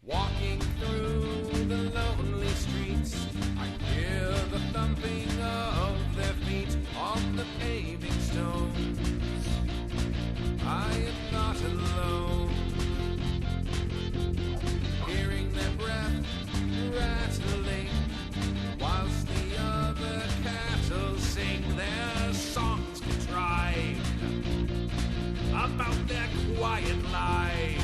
Walking through the lonely streets, I hear the thumping of their feet on the paving stones. I am not alone, hearing their breath rattling, whilst the other cattle sing their songs contrived about their quiet lives.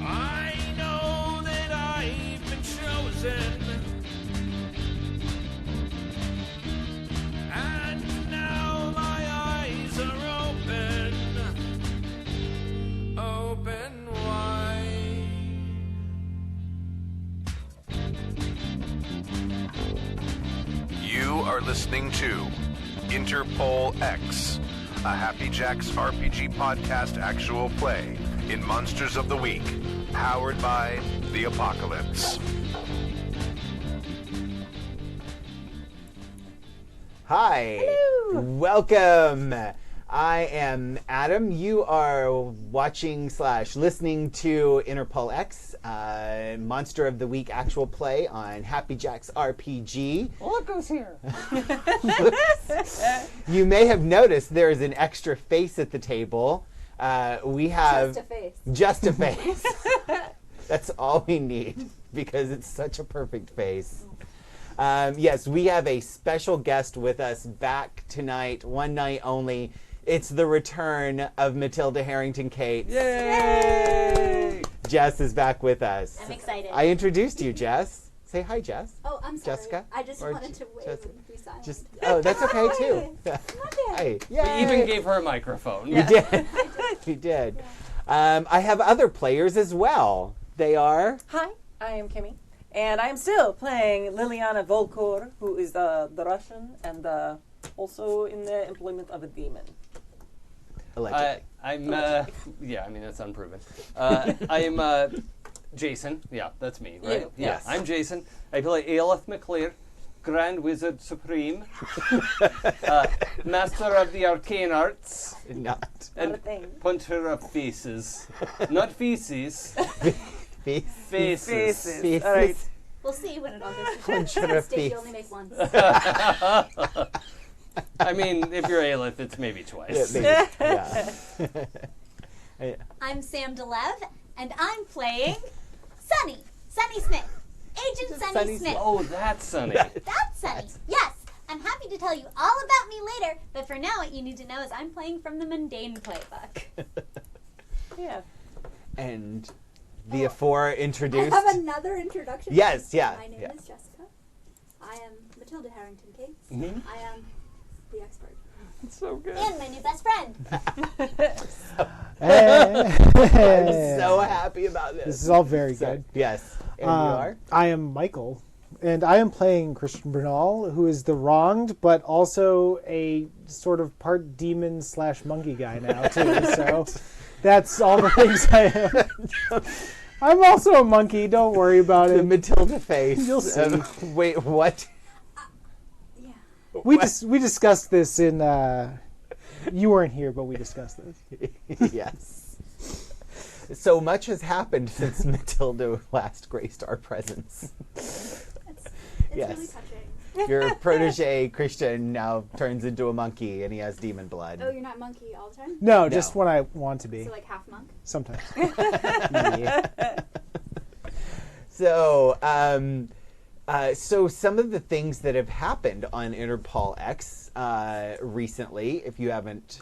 I know that I've been chosen, and now my eyes are open wide. You are listening to Interpol X, a Happy Jacks RPG podcast actual play in Monsters of the Week, powered by the Apocalypse. Hi. Hello. Welcome. I am Adam. You are watching / listening to Interpol X, Monster of the Week actual play on Happy Jacks RPG. Look who's here. You may have noticed there is an extra face at the table. We have just a face. That's all we need because it's such a perfect face. Yes, we have a special guest with us back tonight, one night only. It's the return of Matilda Harrington Cates. Yay! Jess is back with us. I'm excited. I introduced you, Jess. Say hi, Jess. Oh, I'm sorry. Jessica? I just Or wanted to wave Jessica? and be silent. Just that's okay too. Hi. Yay. We even gave her a microphone. We did. We did. I have other players as well. They are. Hi, I am Kimmy, and I'm still playing Liliana Volkor, who is the Russian and also in the employment of a demon. Allegedly. Yeah, I mean, that's unproven. I'm Jason. Yeah, that's me, right? You. Yeah, Yes. I'm Jason. I play Aelith McClear, Grand Wizard Supreme, Master of the Arcane Arts, Not. Not a and thing. Punter of Faces. Not feces, Face. faces. Faces. All right. We'll see when it all goes to Puncher shit. of Stage face. you only make once. I mean, if you're Aelith, it's maybe twice. Yeah, maybe. I'm Sam DeLev, and I'm playing Sunny Smith. Agent Sunny Smith. Oh, that's Sunny. That's Sunny. Yes. I'm happy to tell you all about me later, but for now what you need to know is I'm playing from the Mundane playbook. Yeah. And the afore I introduced. have another introduction. Yes, yeah. My name yeah. is Jessica. I am Matilda Harrington Cates. Mhm. I am the expert. It's so good. And my new best friend. I'm so happy about this. This is all very So, good. yes. And you are? I am Michael, and I am playing Christian Bernal, who is the wronged, but also a sort of part demon / monkey guy now, too. So that's all the things I am. I'm also a monkey. Don't worry about The it. Matilda face. You'll see. Wait, what? Yeah. We discussed this in. You weren't here, but we discussed this. Yes. So much has happened since Matilda last graced our presence. It's Yes. really touching. Your protege, Christian, now turns into a monkey and he has demon blood. Oh, you're not monkey all the time? No, just when I want to be. So like half monk? Sometimes. Yeah. So, so some of the things that have happened on Interpol X recently, if you haven't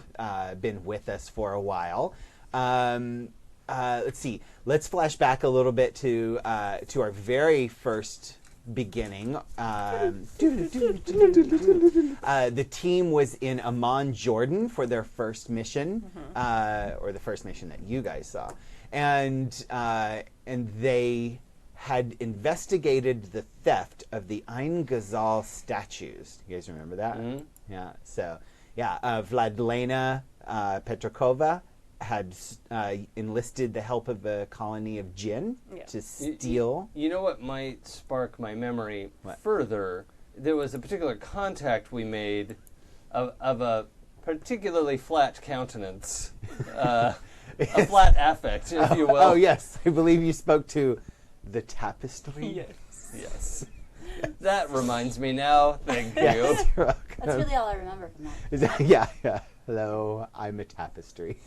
been with us for a while, let's see. Let's flash back a little bit to our very first beginning. The team was in Amman, Jordan, for their first mission, or the first mission that you guys saw, and they had investigated the theft of the Ein Ghazal statues. You guys remember that? Mhm. Yeah. So, yeah, Vladlena Petrakova had enlisted the help of a colony of jinn Yeah. to steal. You know what might spark my memory What? further? There was a particular contact we made of a particularly flat countenance. A flat affect, if you will. Oh yes, I believe you spoke to the tapestry. Yes. That reminds me now. Thank you. Yes, you're welcome. That's really all I remember from that. Is that- yeah. Hello, I'm a tapestry.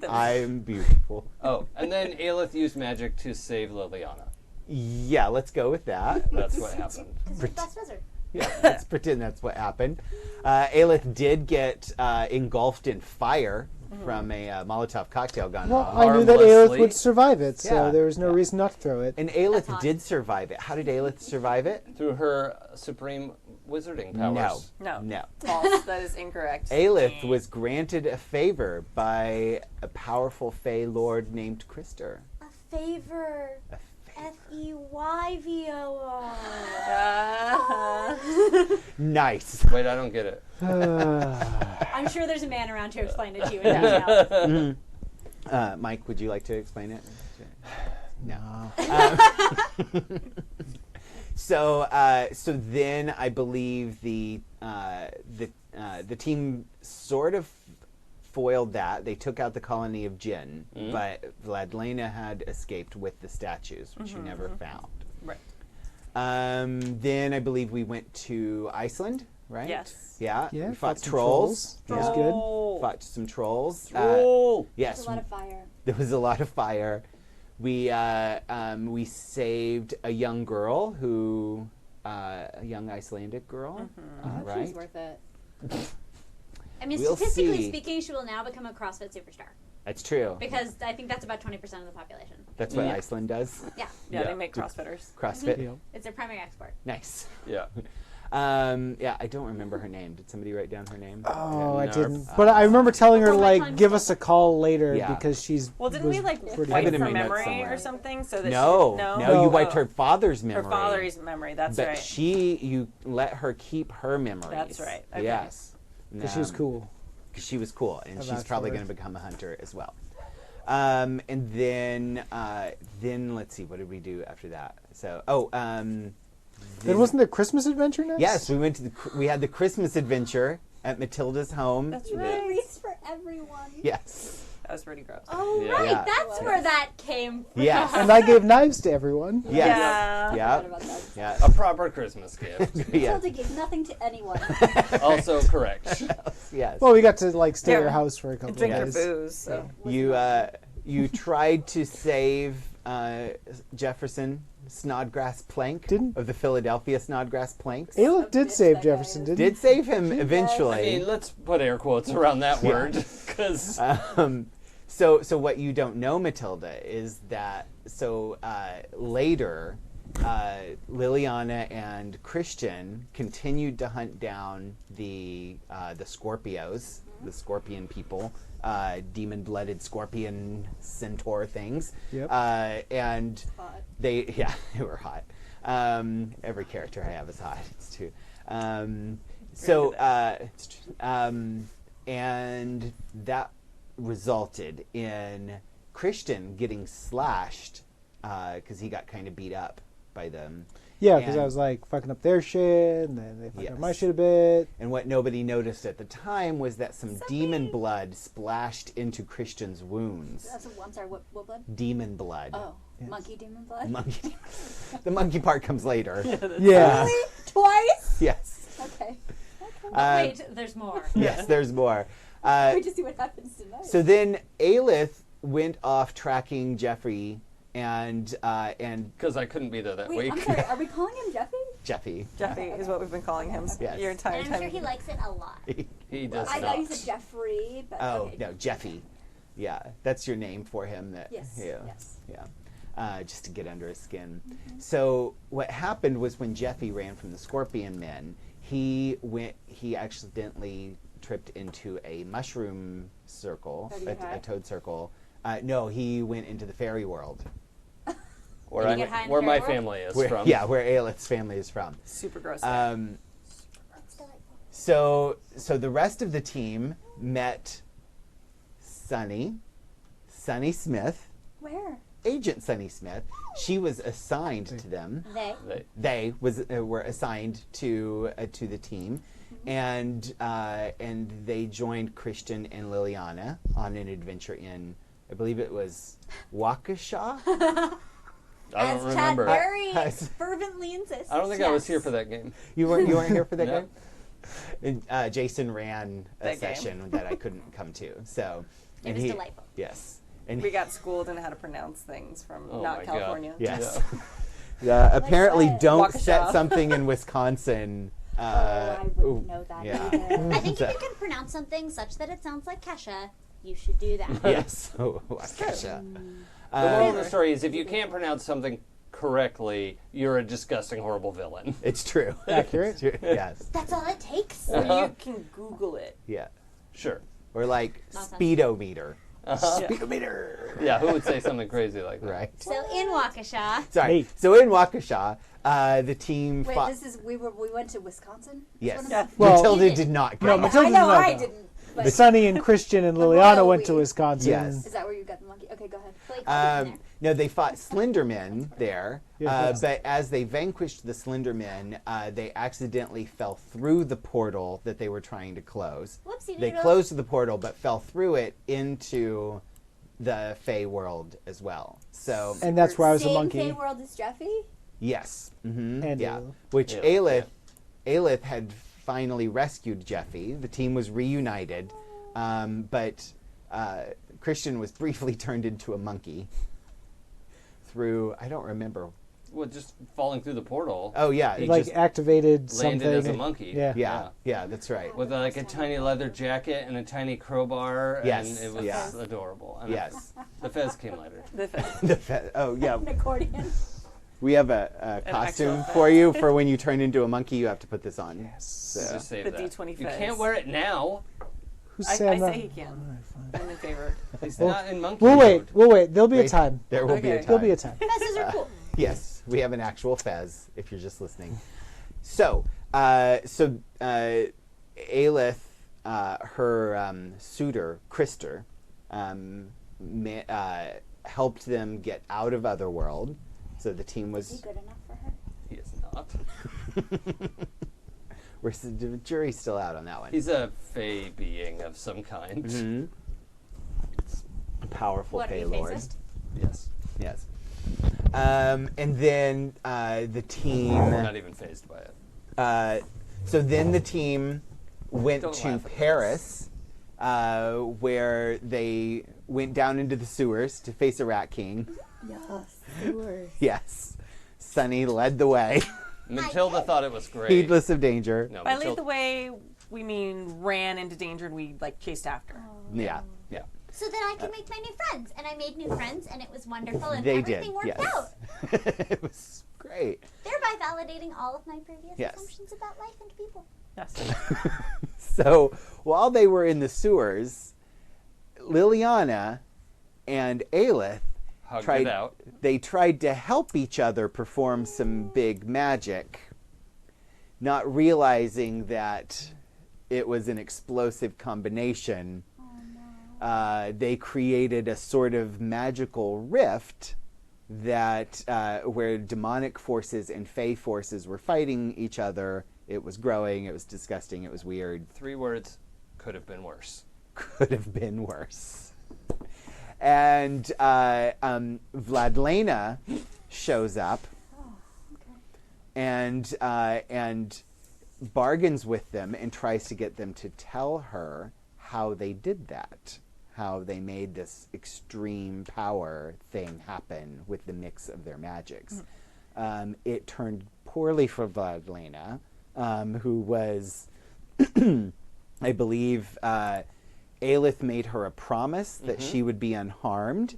I'm beautiful. Oh, and then Aelith used magic to save Liliana. Yeah, let's go with that. That's what happened. Because we're best wizard. Yeah, let's pretend that's what happened. Aelith did get engulfed in fire from a Molotov cocktail gone Well, wrong. I knew that Harmlessly. Aelith would survive it, so Yeah. there was no reason not to throw it. And Aelith hot. did survive it. How did Aelith survive it? Through her supreme wizarding powers. No. False. That is incorrect. Aelith was granted a favor by a powerful Fey lord named Krister. A favor. A F-E-Y-V-O-R. Nice. Wait, I don't get it. I'm sure there's a man around to explain it to you in detail. Mike, would you like to explain it? No. So then I believe the team sort of foiled that. They took out the colony of Jinn, but Vladlena had escaped with the statues, which you never found. Right. Then I believe we went to Iceland, right? Yes. Yeah. Yeah, We fought some trolls. That was Yeah. good. Fought some trolls. Oh! Yes. There's a lot of fire. There was a lot of fire. We saved a young girl who, a young Icelandic girl, I hope right? she's worth it. I mean, We'll statistically see. speaking, she will now become a CrossFit superstar. That's true. Because I think that's about 20% of the population. That's what Yeah. Iceland does. Yeah. Yeah, Yeah. they make CrossFitters. CrossFit. Yep. It's their primary export. Nice. Yeah. Yeah, I don't remember her name. Did somebody write down her name? Oh, I Narp. didn't. But I remember telling her, Before my like, time give stop. us a call later Yeah. because she's. Well, didn't we like pretty wipe Have it in her my notes memory somewhere. or something so that No, she, no, you wiped Oh. her father's memory. Her father's memory. That's but right. you let her keep her memories. That's right. Okay. Yes. Because she was cool. 'Cause she was cool, and I she's vouch probably for her. going to become a hunter as well. And then let's see, what did we do after that? So, Then wasn't there Christmas Adventure next? yes, we had the Christmas adventure at Matilda's home. That's We right. wreaths for everyone. Yes. That was pretty gross. Oh, Yeah. right. Yeah. That's where that came from. Yes. And I gave knives to everyone. Yes. Yeah. I Yeah. forgot about that. Yeah. A proper Christmas gift. Yeah. Matilda gave nothing to anyone. Also correct. Yes. Well, we got to like stay at Yeah. her house for a couple Drink of her days. booze. So. You tried to save Jefferson Snodgrass Plank Didn't- of the Philadelphia Snodgrass Planks. Aelith did bitch save that guy Jefferson, is. didn't Did save him eventually. I mean, let's put air quotes around that word, because So what you don't know, Matilda, is that later, Liliana and Christian continued to hunt down the Scorpios, the Scorpion people, demon-blooded scorpion centaur things. Yep. And Hot. they were hot. Every character I have is hot. It's true. And that resulted in Christian getting slashed because he got kind of beat up by them. Yeah, because I And- was like fucking up their shit, and then they fucked Yes. up my shit a bit. And what nobody noticed at the time was that some demon blood splashed into Christian's wounds. I'm sorry, what blood? Demon blood. Oh, Yes. monkey demon blood? Monkey. The monkey part comes later. Yeah. Really? Twice? Yes. Okay. Wait, there's more. Yes, there's more. Wait to see what happens tonight. So then Aelith went off tracking Jeffrey and because I couldn't be there that Wait, week. I'm sorry, are we calling him Jeffy? Jeffy. Jeffy is what we've been calling him Yes. your entire And I'm time. sure he likes it a lot. He does I not. thought you said Jeffrey, but Oh okay. no, Jeffy. Yeah, that's your name for him. That Yes, Yeah. yes. Yeah. Just to get under his skin. So what happened was when Jeffy ran from the Scorpion Men, he accidentally tripped into a mushroom circle, Oh, did he get high? a toad circle. No, he went into the fairy world. Where, Did you get high in where the my fairy world? family is Where, from. yeah, where Aelith's family is from. Super gross. It's delightful. So the rest of the team met Sunny Smith, Where? Agent Sunny Smith. She was assigned to them. They. Were assigned to the team, and they joined Christian and Liliana on an adventure in I believe it was Waukesha. I don't As remember. Chad very As- fervently insists. I don't think I was here for that game. You weren't here for that No. game? And, Jason ran a That game. session that I couldn't come to. So It and was he- delightful. Yes. And We got schooled in how to pronounce things from Oh not my God. California. yes. Apparently what? don't Waukesha. set something in Wisconsin. I wouldn't know that yeah. either. I think So- if you can pronounce something such that it sounds like Kesha, you should do that. Yes. Waukesha. The moral of the story is if you can't pronounce something correctly, you're a disgusting, horrible villain. It's true. Accurate. It's true. Yes. That's all it takes. Or you can Google it. Yeah. Sure. Or like Nonsense. speedometer. Uh-huh. Speedometer. Yeah, who would say something crazy like that? Right. So in Waukesha, Sorry. Hey. So in Waukesha, the team Wait, fought. this is we went to Wisconsin. Yes. Yeah. Well- Matilda did not go. No, I Matilda know did not I go. didn't. But Sonny and Christian and But Liliana royal went to we. Wisconsin. Yes. is that where you got the monkey? Okay, go ahead. Blake wasn't there. No, they fought Slendermen there, Yes. but as they vanquished the Slendermen, they accidentally fell through the portal that they were trying to close. Whoopsie They doodle. closed the portal, but fell through it into the Fey world as well. So, And that's where I was a Same monkey. Fey world as Jeffy. yes. And yeah. Aelith. Which Yeah. Aelith had finally rescued Jeffy. The team was reunited, but Christian was briefly turned into a monkey through, I don't remember. Well, just falling through the portal. Oh, yeah. He Like just activated something. landed as a monkey. Yeah. Yeah, that's right. With like a tiny leather jacket and a tiny crowbar, Yes, and it was yeah. adorable. And Yes. the fez came later. Oh, yeah. An accordion. We have a costume actual for you for when you turn into a monkey. You have to put this on. Yes. So. Just save The that. D20 You fez. can't wear it now. Who I said I'm not- say he can. I'm in favor. He's Well, not in monkey We'll wait. mode. We'll wait. There'll be a Wait, time. There will be a Okay. time. There'll be a time. Fezes are cool. Yes, we have an actual fez. If you're just listening, so Aelith, her suitor Krister, helped them get out of Otherworld. So the team Is he was. good enough for her? He is not. The jury's still out on that one. He's a fey being of some kind. Mhm. A powerful What, are Fey you Lord. fascist? Yes. Yes. And then the team. We're not even phased by it. So then the team went Don't to laugh at Paris, where they went down into the sewers to face a Rat King. Yes. Sewers. Yes. Sunny led the way, Matilda thought it was great. heedless of danger. No, By lead Matilda, the way, we mean ran into danger and we like chased after. Yeah. yeah. So that I could make my new friends. And I made new friends, and it was wonderful, and They everything did. worked Yes. out. It was great. Thereby validating all of my previous Yes. assumptions about life and people. Yes. So while they were in the sewers, Liliana and Aelith Hugged tried. it out. They tried to help each other perform some big magic, not realizing that it was an explosive combination. They created a sort of magical rift that where demonic forces and fey forces were fighting each other. It was growing. It was disgusting. It was weird. 3 words. Could have been worse. Could have been worse. And Vladlena shows up and bargains with them and tries to get them to tell her how they did that, how they made this extreme power thing happen with the mix of their magics. It turned poorly for Vladlena, who was, I believe, Aelith made her a promise that she would be unharmed,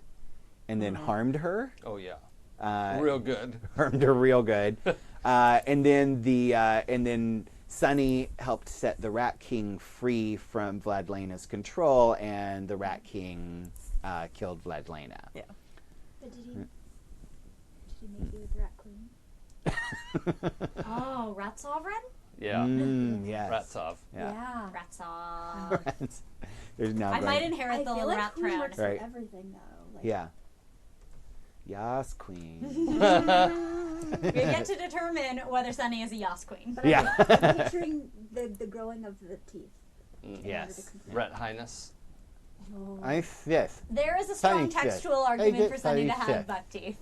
and then harmed her. Oh yeah. Real good. Harmed her real good. And then Sunny helped set the Rat King free from Vladlena's control, and the Rat King killed Vladlena. Yeah. But did he make you with Rat Queen? Oh, Rat Sovereign? Yeah. Yes. Ratsov. Yeah. Rat Sovereign. There's now I going- might inherit the I feel little like rat Queen throne. works Right. for everything though. Like, Yeah. Yas, Queen. We get to determine whether Sunny is a Yas Queen. But Yeah. I'm picturing the growing of the teeth. Yes. Rat Highness. Yes. There is a strong Sunny said. textual I argument get for Sunny to Sunny have said. buck teeth.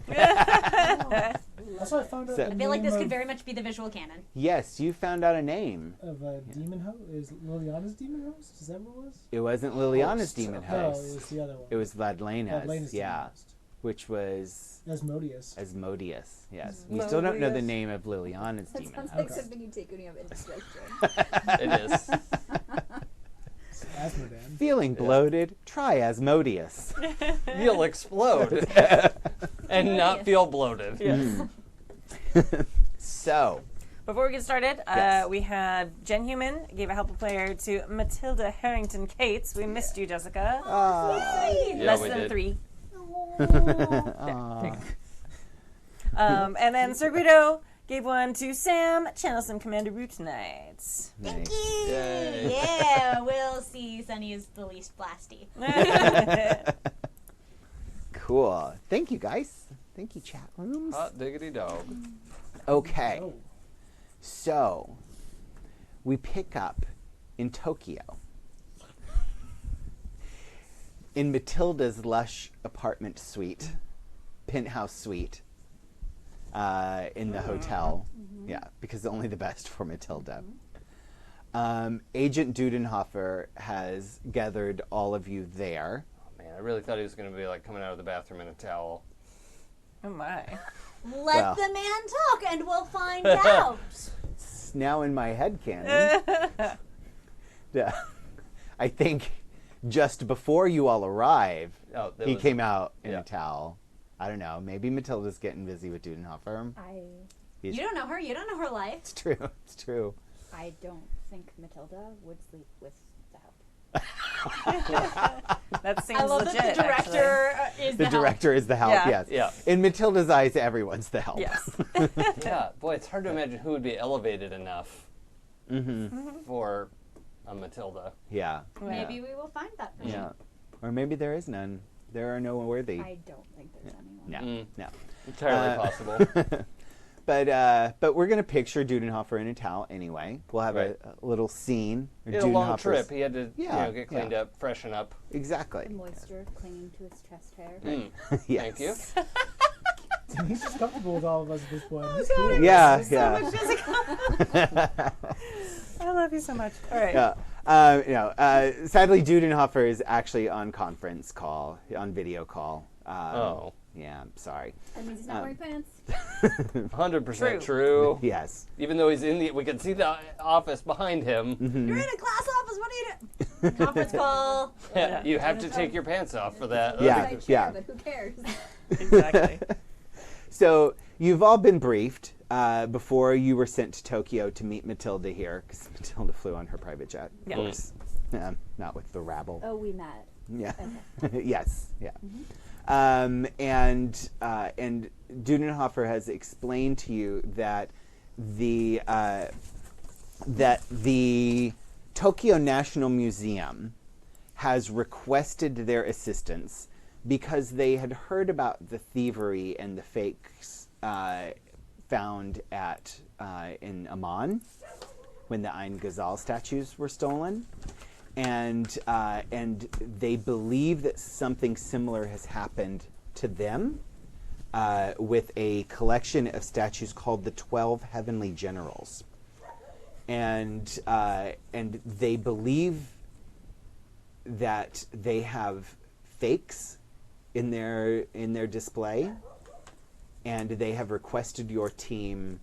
Also, I found out So- the I feel like name this could very much be the visual canon. Yes, you found out a name. of a demon host. Is Liliana's demon host? Is that what it was? It wasn't Liliana's demon No, it host. was the other one. It was Vladlena's, Vladlena's yeah, demon host. which was Asmodeus. Asmodeus. Yes, we still don't know the Asmodeus. name of Liliana's That demon sounds host. like something you take when you have indigestion. It is. Asmodan. Feeling bloated? Try Asmodeus. You'll explode and not feel bloated. Yes. So, Before we get started, Yes. we had Jen Human gave a helpful player to Matilda Harrington Cates. We missed you, Jessica. Yeah, Less we than did. 3. aw. And then Circuito gave one to Sam. Channel some Commander Root tonight. Nice. Yay. Yeah, we'll see. Sunny is the least blasty. Cool. Thank you, guys. Thank you, chat rooms. Hot diggity dog. Okay, Oh. so we pick up in Tokyo. In Matilda's lush apartment suite, penthouse suite, in the hotel. Yeah, because only the best for Matilda. Agent Dudenhofer has gathered all of you there. Oh, man, I really thought he was going to be like coming out of the bathroom in a towel. Oh my. Let Well. the man talk and we'll find out. It's now in my head canon. Yeah. I think just before you all arrive, Oh, that he was- came out in yeah. a towel. I don't know. Maybe Matilda's getting busy with Dudenhofer. You don't know her. You don't know her life. It's true. It's true. I don't think Matilda would sleep with the help. That seems I love legit. that the director is The the help. director is the help, Yeah. yes. Yeah. In Matilda's eyes, everyone's the help. Actually. Yes. Yeah, boy, it's hard to imagine who would be elevated enough for a Matilda. Yeah. Maybe we will find that for Yeah. Or maybe there is none. There are no worthy. I don't think there's anyone. No. Mm. No. Entirely possible. But we're going to picture Dudenhofer in a towel anyway. We'll have Right. a little scene. He had a long Dudenhofer's- trip. He had to Yeah, get cleaned yeah. up, freshen up. Exactly. The moisture clinging to his chest hair. Mm. Yes. Thank you. He's just comfortable with all of us at this point. Oh, He's cool. Yeah, So yeah. much, Jessica. I love you so much. All right. Yeah. Sadly, Dudenhofer is actually on conference call, on video call. Oh. Yeah, I'm sorry. That means he's not wearing pants. 100% true. Yes. Even though he's we can see the office behind him. You're in a class office. What are you doing? Conference call. You have to take your pants off for that. Yeah. Inside chair, but who cares? Exactly. So you've all been briefed before you were sent to Tokyo to meet Matilda here, because Matilda flew on her private jet, of Yeah. course. Not with the rabble. Oh, we met. Yeah. Yes. Yeah. And Dudenhofer has explained to you that the Tokyo National Museum has requested their assistance because they had heard about the thievery and the fakes found at in Amman when the Ein Ghazal statues were stolen. And they believe that something similar has happened to them with a collection of statues called the 12 Heavenly Generals. And they believe that they have fakes in their display, and they have requested your team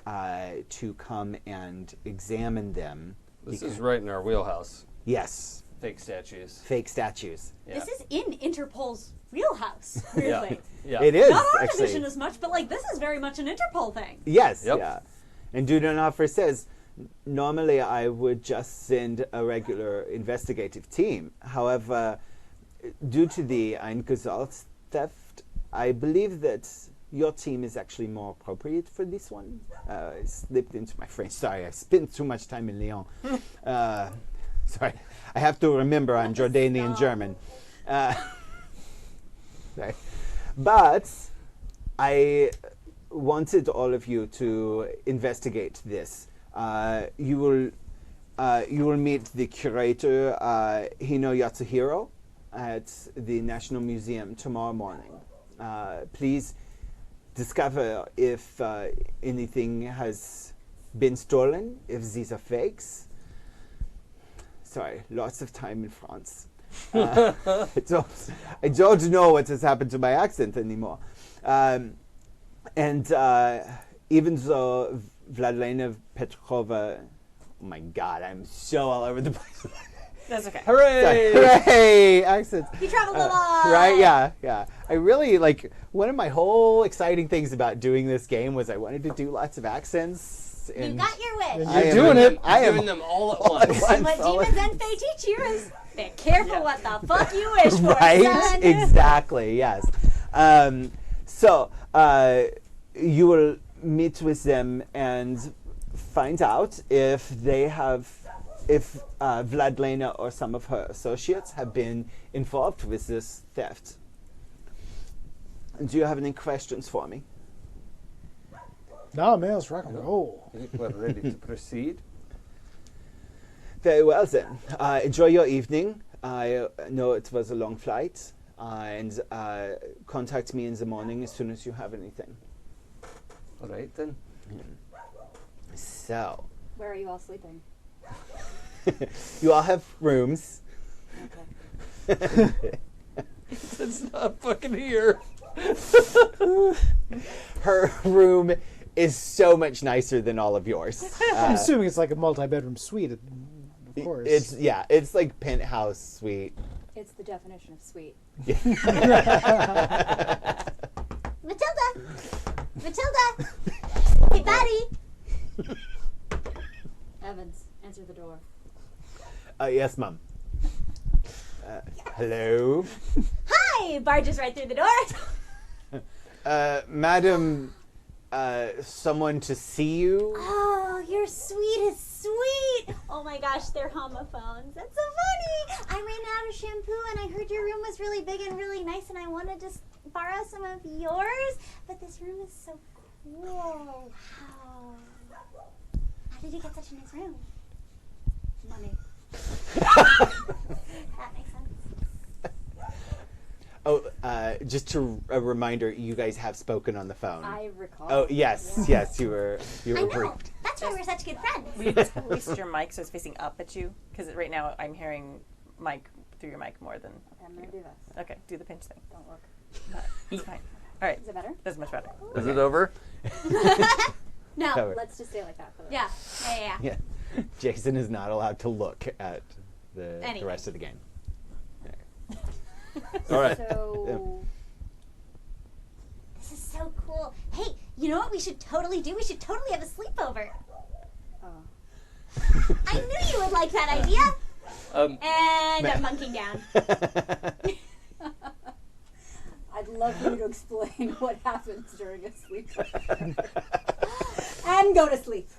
to come and examine them. This is right in our wheelhouse. Yes, Fake statues. fake statues. Yeah. This is in Interpol's wheelhouse. Weirdly. Yeah. It is Not our actually. division as much, but like this is very much an Interpol thing. Yes, Yep. yeah. And Dudenhofer says, normally I would just send a regular investigative team. However, due to the Ein Ghazal theft, I believe that your team is actually more appropriate for this one. I slipped into my French. Sorry, I spent too much time in Lyon. Sorry, I have to remember I'm Jordanian German. Sorry. But I wanted all of you to investigate this. You will meet the curator, Hino Yatsuhiro, at the National Museum tomorrow morning. Please discover if anything has been stolen, if these are fakes. Sorry, lots of time in France. I don't know what has happened to my accent anymore. And even though Vladlena Petrova, oh my God, I'm so all over the place. That's okay. Hooray! Hooray! Accents. You traveled a lot. Right? Yeah. I really one of my whole exciting things about doing this game was I wanted to do lots of accents. You And got your wish. I am doing it. I am doing them all at once. And what demons and fae teach you is be careful what the fuck you wish for, right? son. Exactly. Yes. So you will meet with them and find out if Vladlena or some of her associates have been involved with this theft. Do you have any questions for me? No, man, let's rock and roll. I think we're ready to proceed. Very well then. Enjoy your evening. I know it was a long flight, and contact me in the morning as soon as you have anything. All right then. So, Where are you all sleeping? you all have rooms. It's not fucking here. Her room is so much nicer than all of yours. I'm assuming it's like a multi-bedroom suite, of course. It's like penthouse suite. It's the definition of sweet. Matilda! Hey, Patty! Evans, answer the door. Yes, Mum. Hello? Hi! Barges right through the door. Madam, someone to see you? Oh, your sweetest sweet. Oh my gosh, they're homophones. That's so funny. I ran out of shampoo and I heard your room was really big and really nice and I wanted to borrow some of yours. But this room is so cool. Wow. How did you get such a nice room? Money. That makes sense. Oh, just a reminder, you guys have spoken on the phone. I recall. Oh, yes, you were I know. briefed. That's why we're such good friends. Will you just twist your mic so it's facing up at you? Because right now I'm hearing mic through your mic more than. Okay, I'm gonna do this. Okay, do the pinch thing. Don't look. It's fine. All right, Is it better? that's much better. Is it over? No. Cover. Let's just stay like that for the Yeah. Yeah. Jason is not allowed to look at the Anything. rest of the game. All right. So, This is so cool. Hey, you know what we should totally do? We should totally have a sleepover. I knew you would like that idea. And I'm bunking down. I'd love for you to explain what happens during a sleepover. And go to sleep.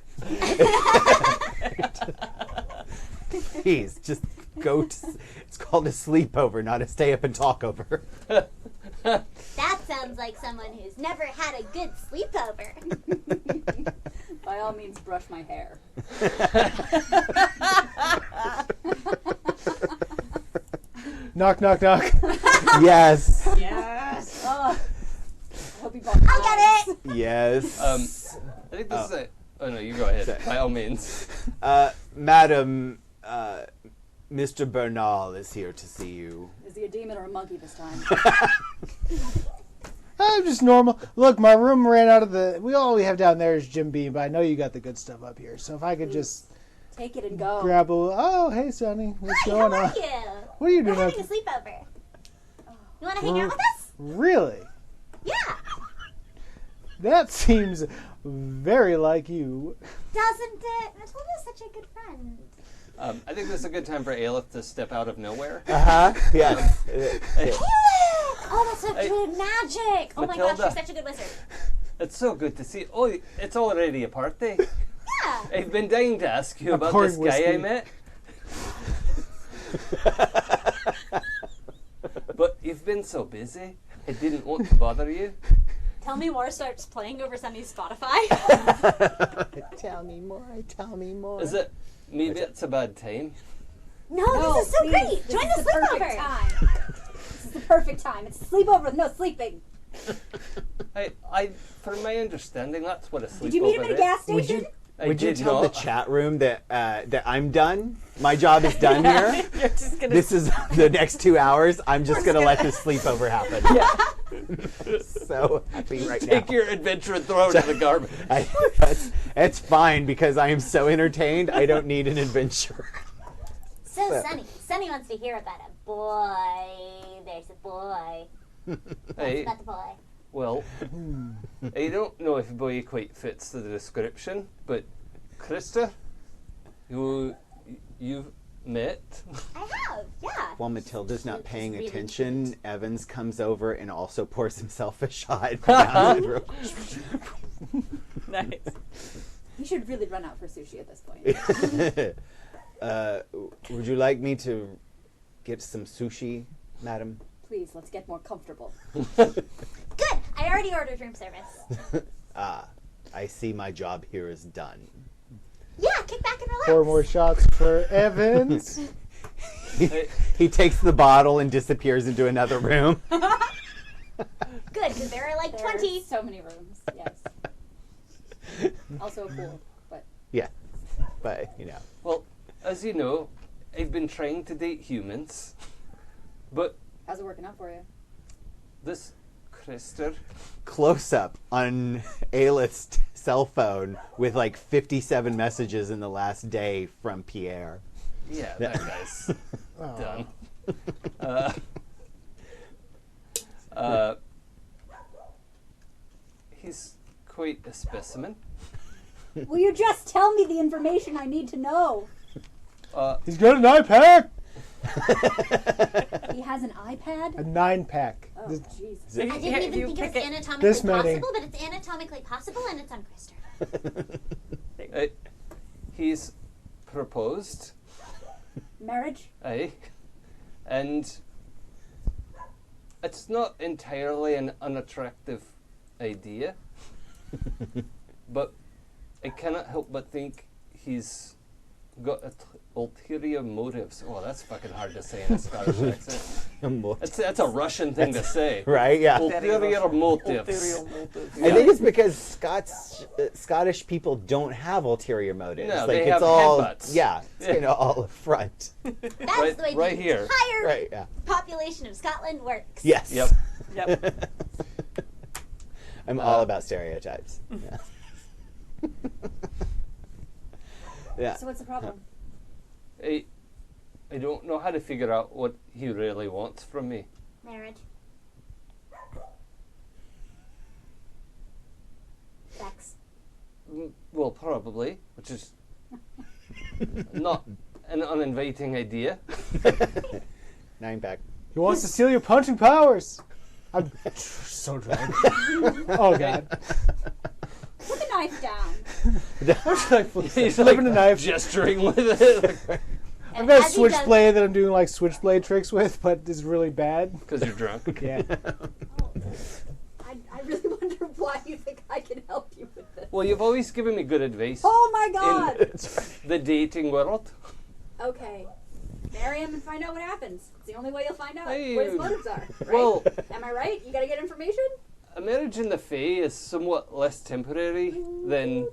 Please, just go it's called a sleepover, not a stay up and talk over. That sounds like someone who's never had a good sleepover. By all means, brush my hair. Knock, knock, knock. Yes. Yes. Oh, I hope you bought I'll get it. Yes. I think this is a. Oh no, you go ahead. By all means. Madam, Mr. Bernal is here to see you. Is he a demon or a monkey this time? I'm just normal. Look, my room ran out of all we have down there is Jim Beam, but I know you got the good stuff up here. So if I could just Take it and go. grab oh, hey, Sonny. What's Hi, going how on? are you? What are you We're doing? having a sleepover. You want to hang out with us? Really? Yeah. That seems very like you. Doesn't it? Matilda's such a good friend. I think this is a good time for Aelith to step out of nowhere. Yes. Oh, that's so Hey, good magic. Oh my gosh, Matilda. you're such a good wizard. It's so good to see. Oh, it's already a party. Yeah. I've been dying to ask you about pouring this guy I whiskey. met. But you've been so busy, I didn't want to bother you. Tell Me More starts playing over Sunny's Spotify. Tell me more. Is it? Maybe it's a bad time. No, this is so please, great. this Join is the the perfect sleepover. time. time. It's a sleepover with no sleeping. From my understanding, that's what a sleepover is. Did you meet him at a gas station? Would you tell the chat room that I'm done? My job is done here. You're just gonna This is the next 2 hours. I'm just going to let this sleepover happen. So happy right now. Take your adventure and throw it in the garbage. It's fine because I am so entertained. I don't need an adventure. So Sunny wants to hear about a boy. There's a boy. Hey, About the boy. well, I don't know if boy quite fits the description, but Krista, who you've met. I have, yeah. While Matilda's not paying Really attention, cute. Evans comes over and also pours himself a shot. Down real quick. nice. You should really run out for sushi at this point. Would you like me to get some sushi, madam? Please, let's get more comfortable. Good. I already ordered room service. I see my job here is done. Yeah, kick back and relax. 4 more shots for Evans. He takes the bottle and disappears into another room. Good, because there are like There 20. are so many rooms. Yes. Also a pool, but Yeah, but Well, as you know, I've been trying to date humans, but how's it working out for you? this Krista, close up on A-list cell phone with like 57 messages in the last day from Pierre. yeah, that guy's done. He's quite a specimen. Will you just tell me the information I need to know? He's got an iPad. He has an iPad? A 9-pack. Oh, Jesus. I didn't even think it was anatomically this many. possible, but it's anatomically possible, and it's on Krister. He's proposed, Marriage? and it's not entirely an unattractive idea, but I cannot help but think he's got ulterior motives. Oh, that's fucking hard to say in a Scottish accent. That's a Russian thing to say. Right, yeah. Ulterior motives. I think it's because Scottish people don't have ulterior motives. No, like they it's have all headbutts. yeah, it's all up front. That's the way right the here. entire Right, yeah. population of Scotland works. Yes. Yep. Yep. I'm all about stereotypes. Yeah. Yeah. So what's the problem? I don't know how to figure out what he really wants from me. Marriage. Sex. Well, probably, which is not an uninviting idea. 9-pack. He wants to steal your punching powers. I'm so drunk. Oh, God. Put the knife down. He's flipping a knife. gesturing with it I've got a as he does- switchblade that I'm doing like switchblade tricks with, but it's really bad. because you're drunk. Yeah. I really wonder why you think I can help you with this. Well, you've always given me good advice Oh my God! in the dating world. Okay. Marry him and find out what happens. It's the only way you'll find out Hey. what his motives are. Right? Well, Am I right? You gotta get information? a marriage in the Fae is somewhat less temporary than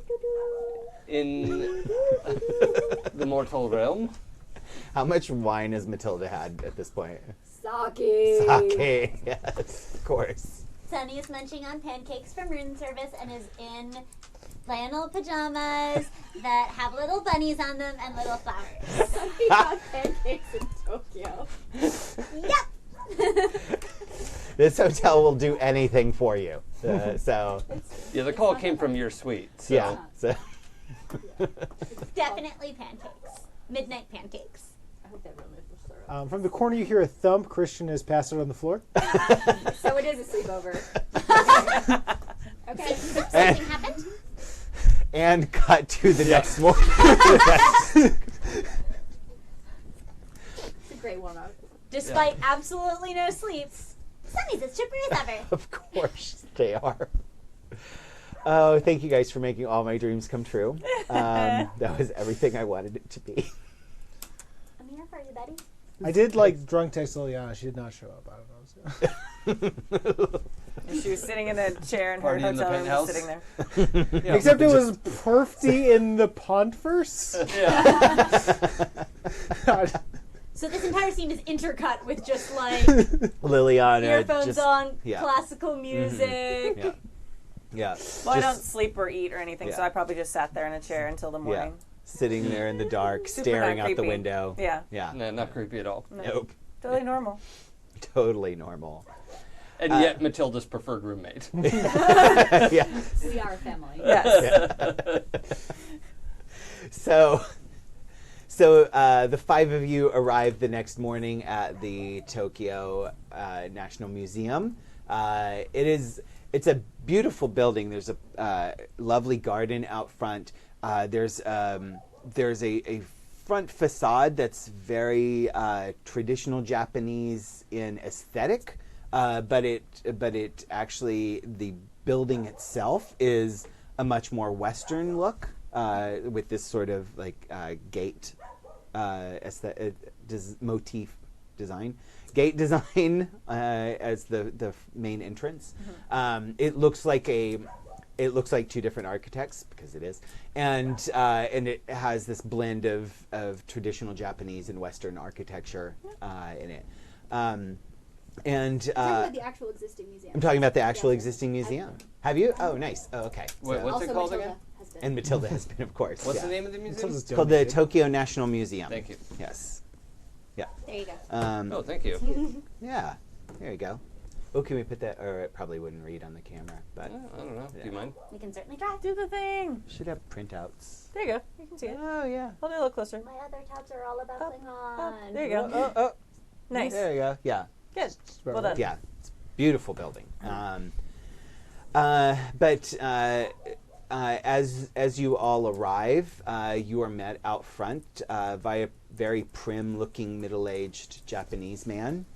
in the mortal realm. How much wine has Matilda had at this point? Sake. Sake. Yes, of course. Sunny is munching on pancakes from room service and is in flannel pajamas that have little bunnies on them and little flowers. He got pancakes in Tokyo. Yep. This hotel will do anything for you. So Yeah, the call came from your suite. So. yeah. So Definitely pancakes. Midnight pancakes. I hope that room is thorough. From the corner, you hear a thump. Christian is passed out on the floor. So it is a sleepover. Okay. Something happened. and cut to the next morning. It's a great warm up. Despite absolutely no sleep. Sunny's as chipper as ever. Of course they are. Oh, thank you guys for making all my dreams come true. That was everything I wanted it to be. I'm here for you, buddy. I did like drunk text Liliana. She did not show up. I don't know. She was sitting in a chair in her Party in the hotel room, penthouse. sitting there. Yeah, Except it was Perfty in the Pontverse. So this entire scene is intercut with just like Liliana. earphones just, on, yeah. classical music. Yeah. Yeah. Well, I don't Just sleep or eat or anything, so Yeah. I probably just sat there in a chair until the morning. sitting there in the dark, Super staring not out the creepy. window. Yeah. Yeah. No, not creepy at all. Nope. Totally normal. Totally normal. And yet Matilda's preferred roommate. Yeah. We are a family. Yes. So the five of you arrived the next morning at the Tokyo National Museum. It's a beautiful building. There's a lovely garden out front. There's a front facade that's very traditional Japanese in aesthetic, but it actually, the building itself is a much more Western look with this sort of like gate motif design. Gate design as the main entrance. It looks like two different architects, because it is, and it has this blend of traditional Japanese and Western architecture in it. Talking about the actual existing museum. I'm talking about the actual Yes. existing museum. I've been. Have you? Oh, nice. Oh, okay. Wait, So- what's Also, it called Matilda again? has been. and Matilda has been, of course. What's yeah. the name of the museum? Matilda's It's called the donated. Tokyo National Museum. Thank you. Yes. There you go. Oh, thank you. Yeah. There you go. Oh, can we put that? Or it probably wouldn't read on the camera, but I don't know. Do you mind? We can certainly try. Do the thing. should have printouts. There you go. You can see it. Oh yeah. Hold it a little closer. My other tabs are all about Up, Klingon. There you go. Oh. Nice. There you go. Yeah. Good. about Well done. Yeah. It's a beautiful building. But as you all arrive, you are met out front by a very prim-looking, middle-aged Japanese man.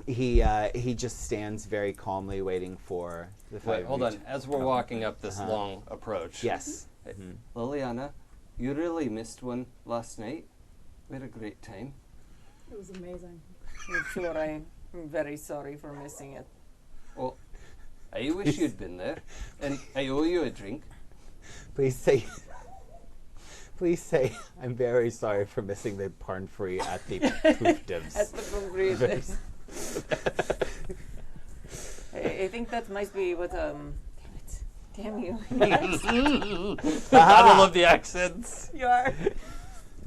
He just stands very calmly, waiting for the five. Wait, hold of on. you to- As we're walking up this long approach. Yes. Hey, Liliana, you really missed one last night. We had a great time. It was amazing. I'm sure I'm very sorry for missing it. Well, I wish you'd been there, and I owe you a drink. Please say. Please say, I'm very sorry for missing the parn free at the Poofdivs. At the concrete. I think that might be what, damn it. Damn you. I love the accents. You are.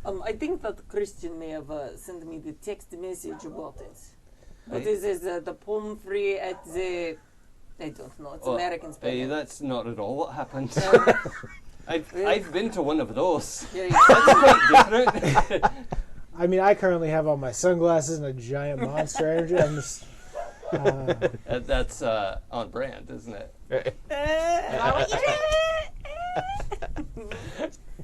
I think that Christian may have sent me the text message about it. What Right. is this? The palm free at the... I don't know. It's American Hey, spelling. that's not at all what happened. I've been to one of those. Yeah, That's quite different. I mean, I currently have on my sunglasses and a giant Monster Energy. I'm just. That's on brand, isn't it?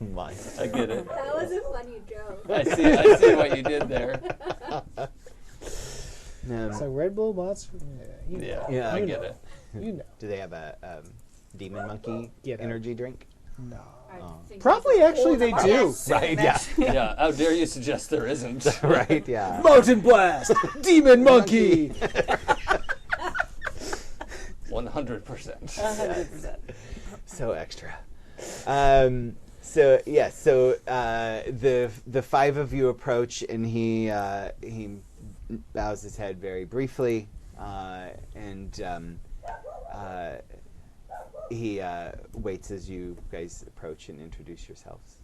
Monster. I get it. That was a funny joke. I see what you did there. It's like Red Bull Monster. Yeah, you know. Yeah, I You get know. it. You know. Do they have a demon monkey Get out. energy drink? No. I think Probably, actually, they do. Yes. Right, yeah. Yeah, how dare you suggest there isn't? Right, yeah. Mountain Blast! Demon Monkey! 100%. 100%. So extra. The five of you approach, and he bows his head very briefly, and he waits as you guys approach and introduce yourselves.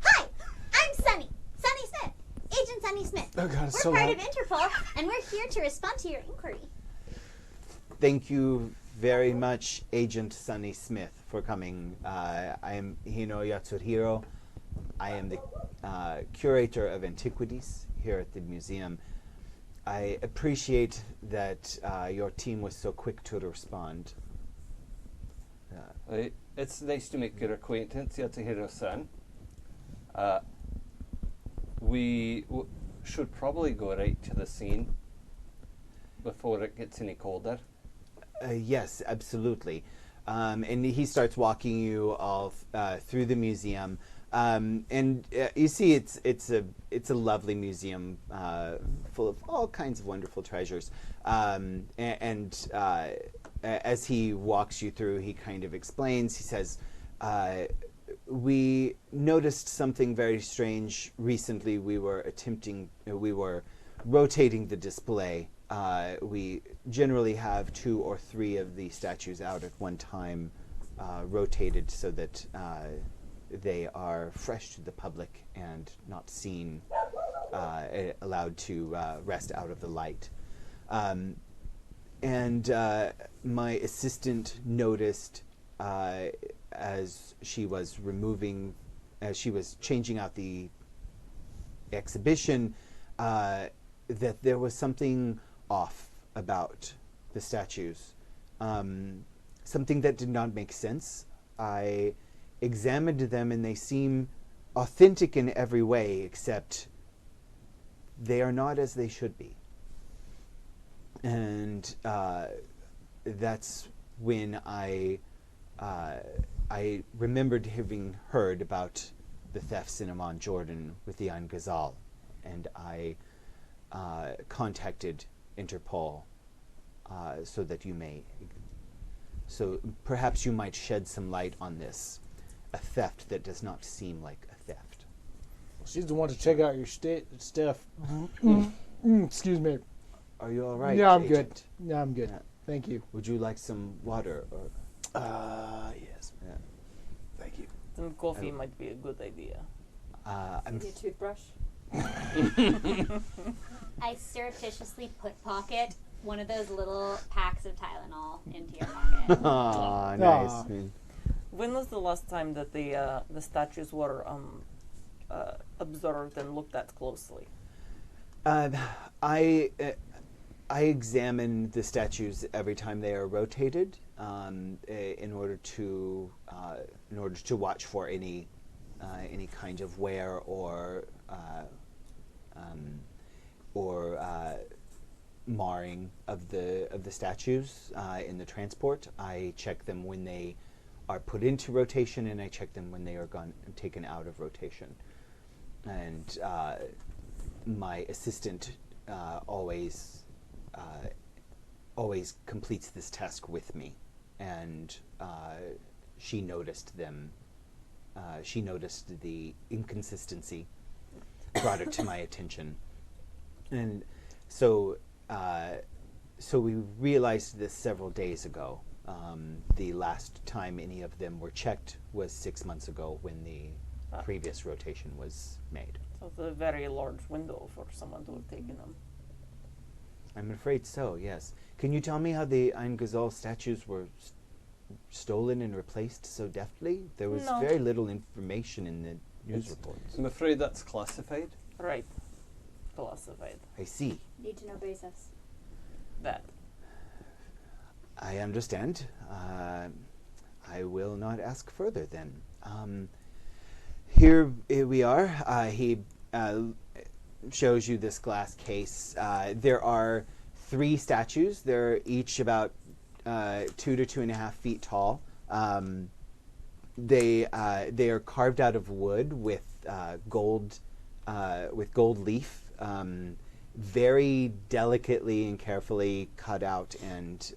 Hi, I'm Sunny. Sunny Smith. Agent Sunny Smith. Oh, God, it's We're so part loud. of Interpol, and we're here to respond to your inquiry. Thank you very much, Agent Sunny Smith, for coming. I am Hino Yatsuhiro. I am the curator of antiquities here at the museum. I appreciate that your team was so quick to respond. It's nice to make your acquaintance, Yatsuhiro-san. We should probably go right to the scene before it gets any colder. Yes, absolutely. And he starts walking you all through the museum. And you see, it's a lovely museum full of all kinds of wonderful treasures. And as he walks you through, he kind of explains. He says, "We noticed something very strange recently. We were rotating the display. We generally have 2 or 3 of the statues out at one time, rotated so that they are fresh to the public and not seen, allowed to rest out of the light. And my assistant noticed as she was changing out the exhibition, that there was something off about the statues. Something that did not make sense. I examined them and they seem authentic in every way, except they are not as they should be. And that's when I remembered having heard about the thefts in Amman, Jordan with the Ain Ghazal, and I contacted Interpol so perhaps you might shed some light on this, a theft that does not seem like a theft. She's the one to check out your stuff. Excuse me. Are you all right? Yeah, I'm Agent? good. Yeah, I'm good. Yeah. Thank you. Would you like some water? Or Yes. yeah. Thank you. Then coffee might be a good idea. Maybe a toothbrush. I surreptitiously pocket one of those little packs of Tylenol into your pocket. Aw, nice. Aw. When was the last time that the statues were observed and looked at closely? I examine the statues every time they are rotated, in order to watch for any kind of wear or marring of the statues in the transport. I check them when they are put into rotation, and I check them when they are taken out of rotation. And my assistant always completes this task with me, and she noticed them. She noticed the inconsistency, brought it to my attention, and so we realized this several days ago. The last time any of them were checked was 6 months ago, when the previous rotation was made. So it's a very large window for someone to have taken them. I'm afraid so, yes. Can you tell me how the Ain Ghazal statues were stolen and replaced so deftly? There was No. very little information in the news reports. I'm afraid that's classified. Right. Classified. I see. Need to know basis. That. I understand. I will not ask further then. Here we are. He shows you this glass case. There are 3 statues. They're each about 2 to 2.5 feet tall. They are carved out of wood with gold leaf, very delicately and carefully cut out and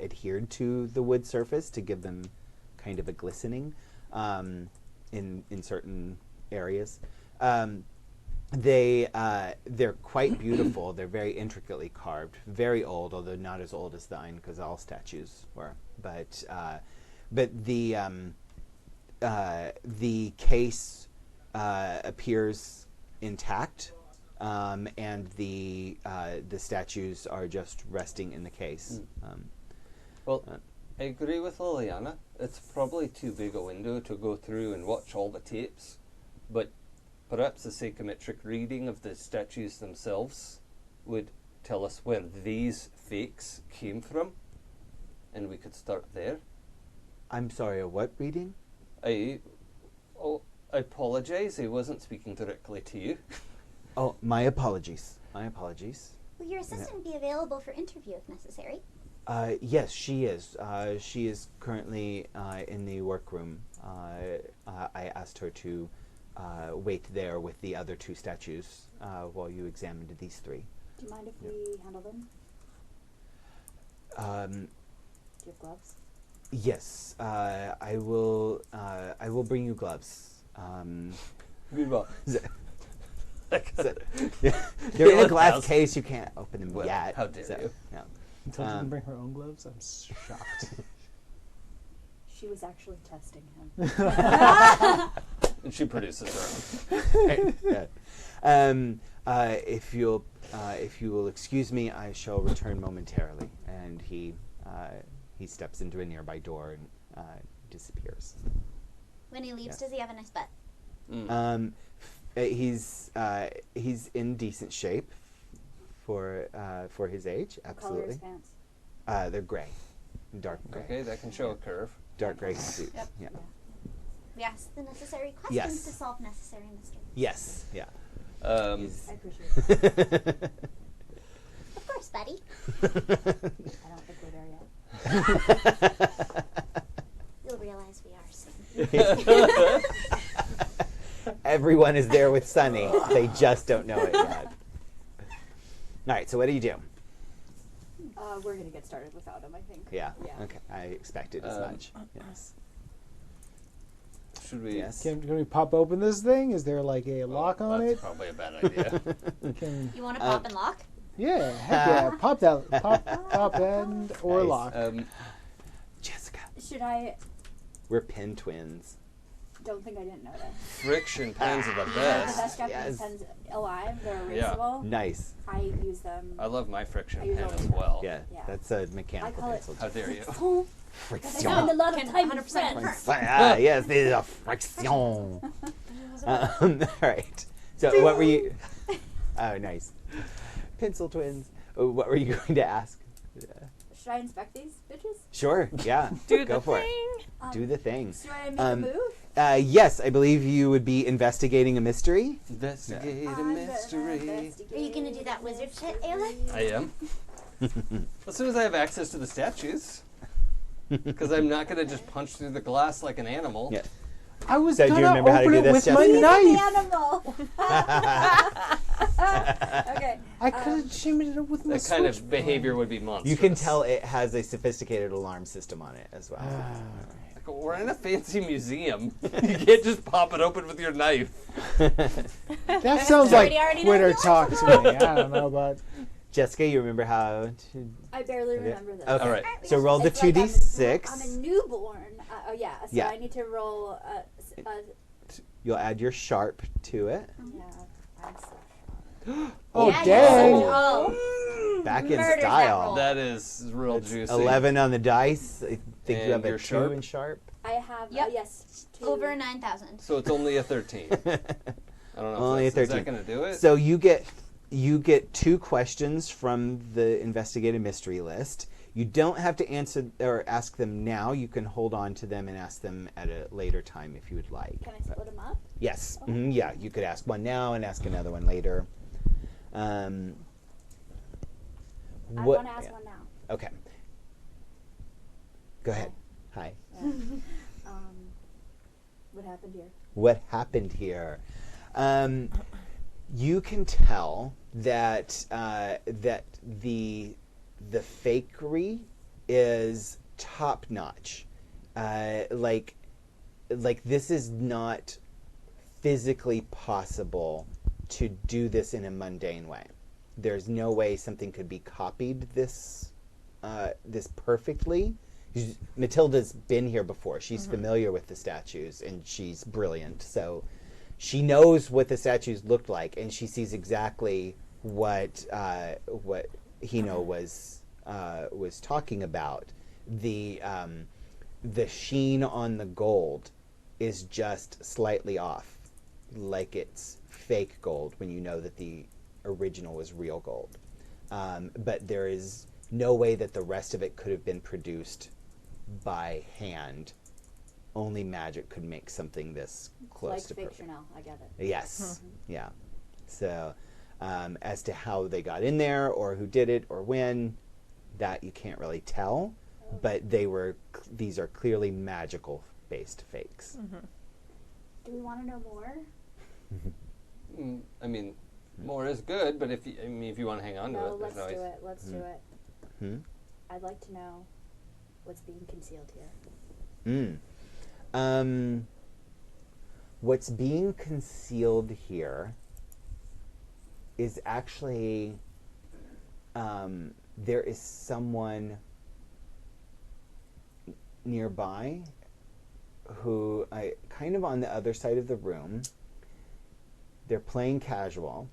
adhered to the wood surface to give them kind of a glistening in certain areas. They're quite beautiful. They're very intricately carved, very old, although not as old as the Ain Ghazal statues were. But the case appears intact, and the statues are just resting in the case. I agree with Liliana. It's probably too big a window to go through and watch all the tapes, but perhaps the psychometric reading of the statues themselves would tell us where these fakes came from, and we could start there. I'm sorry, a what reading? I apologize. I wasn't speaking directly to you. Oh, my apologies. My apologies. Will your assistant be available for interview if necessary? Yes, she is. She is currently in the workroom. I asked her to wait there with the other 2 statues while you examined these 3. Do you mind if we handle them? Do you have gloves? Yes, I will. I will bring you gloves. Goodbye. They're in a glass case. You can't open them Well, yet. how dare you. No. You told her to bring her own gloves? I'm shocked. She was actually testing him. And she produces her own. If you will excuse me, I shall return momentarily. And he steps into a nearby door and disappears. When he leaves, does he have a nice butt? He's in decent shape for his age. What color are his Absolutely. pants? They're gray, dark gray. Okay, that can show a curve. Dark gray suit. Yep. Yeah. We ask the necessary questions Yes. to solve necessary mysteries. Yes. Yeah. I appreciate it. Of course, buddy. I don't think we're there yet. You'll realize we are soon. Everyone is there with Sunny. They just don't know it yet. All right. So what do you do? We're going to get started without him, I think. Yeah. Yeah. Okay. I expected as much. Yes. Should we? Yes. Can we pop open this thing? Is there like a lock on That's it? probably a bad idea. You want to pop and lock? Yeah, heck yeah. Pop that. Pop and or Nice. lock. Jessica. Should I... We're pin twins. Don't think I didn't know that. Friction pens are the They're the best. best Japanese pens alive. They're erasable. Nice. I use them. I love my friction I use pen all as of them. well. Yeah. Yeah. That's a mechanical I call it- pencil. How dare you? Friction. I Friction. spend a lot of Can time with 100% friends. confirm. Yes, this is a friction. All right. So what were you? Oh, nice. Pencil twins. What were you going to ask? Should I inspect these bitches? Sure. Yeah. Do Go the for thing. it. Do the thing. Should I make a move? Yes, I believe you would be investigating a mystery. Investigate a I'm gonna mystery. investigate Are you going to do that wizard shit, Ayla? I am. As soon as I have access to the statues. Because I'm not going to just punch through the glass like an animal. Yeah. I was So do you gonna remember how to open do it this, with my Jessica? knife. Okay. I could have shimmied it up with my That kind of switchblade. behavior would be monstrous. You can tell it has a sophisticated alarm system on it as well. Like, we're in a fancy museum. You can't just pop it open with your knife. That sounds like Already know Twitter the talk to me. I don't know, but Jessica, you remember how to... I barely remember this. Okay. All right. So roll the It's like 2d6. I'm a newborn. Oh yeah. So Yeah. I need to roll. You'll add your sharp to it. Yeah. I'm so oh Yeah, dang! Oh. Back in Murders that style. roll. That is real juicy. 11 on the dice. I think you And have a your 2 sharp? in sharp. I have. Yep. Yes. 2. Over 9,000. So it's only a 13. I don't know. Only if a that's, is 13. that going to do it? So you get 2 questions from the investigative mystery list. You don't have to answer or ask them now. You can hold on to them and ask them at a later time if you would like. Can I split them up? Yes. Yeah, you could ask one now and ask another one later. I What- want to ask yeah. one now. Okay. Go ahead. Hi. What happened here? What happened here? You can tell that that the fakery is top notch. Like this is not physically possible to do this in a mundane way. There's no way something could be copied this perfectly. Matilda's been here before. She's familiar with the statues, and she's brilliant. So she knows what the statues looked like, and she sees exactly what Hino was talking about. The sheen on the gold is just slightly off, like it's fake gold when you know that the original was real gold. But there is no way that the rest of it could have been produced by hand. Only magic could make something this close Like to perfect. fictional. I get it. Yes. Yeah. So, as to how they got in there or who did it or when, that you can't really tell, but these are clearly magical based fakes. Do we want to know more? I mean, more is good, but if you want to hang on to it, let's there's no do way. it. Let's do it. I'd like to know what's being concealed here. What's being concealed here is actually there is someone nearby who kind of on the other side of the room. They're playing casual,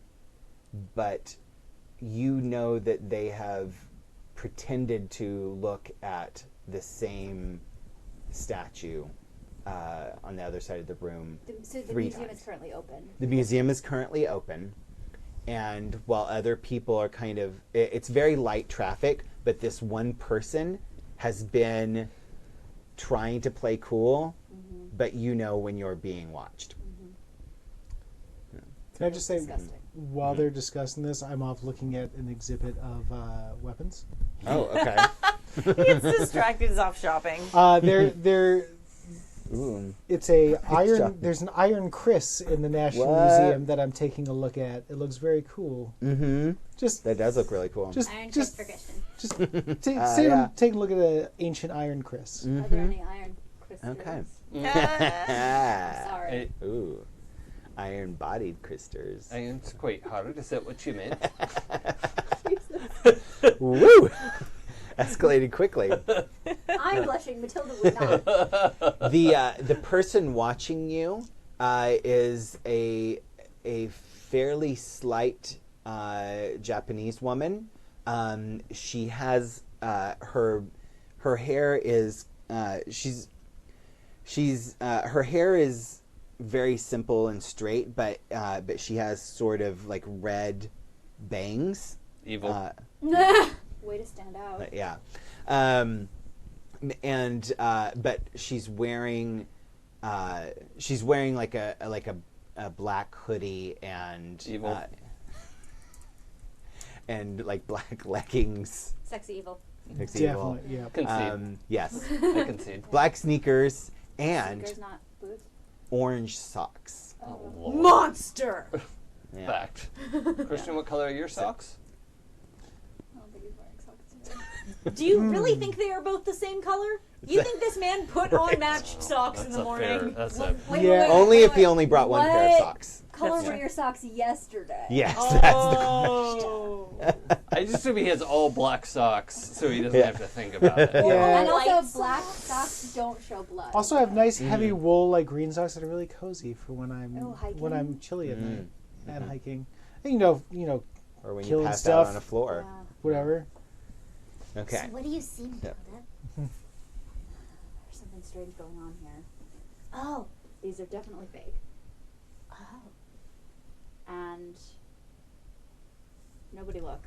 but you know that they have pretended to look at the same statue on the other side of the room. So the 3 museum times. is currently open. The museum is currently open, and while other people are kind of, it's very light traffic, but this one person has been trying to play cool, but you know when you're being watched. Can I just say, Disgusting. while they're discussing this, I'm off looking at an exhibit of weapons. Oh, okay. He gets distracted. He's off shopping. Ooh. It's a iron. job. There's an iron Chris in the National What? Museum that I'm taking a look at. It looks very cool. Mm-hmm. Just, That does look really cool. Iron Chris for Christian. take yeah. take a look at an ancient iron Chris. Are there any iron crystals? Okay. Sorry. Ooh. Iron-bodied crystals. It's quite hard. Is that what you meant? Woo! Escalated quickly. I'm blushing. Matilda would not. The person watching you is a fairly slight Japanese woman. She has her hair is her hair is very simple and straight, but she has sort of like red bangs. Evil. Way to stand out. Yeah. But she's wearing like a black hoodie and Evil. and like black leggings. Sexy evil. Sexy evil. Definitely, yeah. Concede. Yes. I concede. Black sneakers and Sneakers, not boots. orange socks. Oh, Lord. Monster! Yeah. Fact. Christian, what color are your socks? I don't think he's wearing socks today. Do you really think they are both the same color? You think this man put on matched socks in the morning? That's Wait, Yeah. Only if he only brought one pair of What? socks. Color That's were true. your socks yesterday? Yes, Oh. I just assume he has all black socks, so he doesn't Yeah. have to think about it. Yeah. And Light also, black socks don't show blood. Also, I have nice heavy wool like green socks that are really cozy for when I'm hiking? chilly at night Mm. and hiking. And, you know, Or when you Killing pass stuff. out on a floor. Yeah. whatever. Okay. So what do you see, Matilda? There's something strange going on here. Oh, These are definitely fake. oh. And nobody look.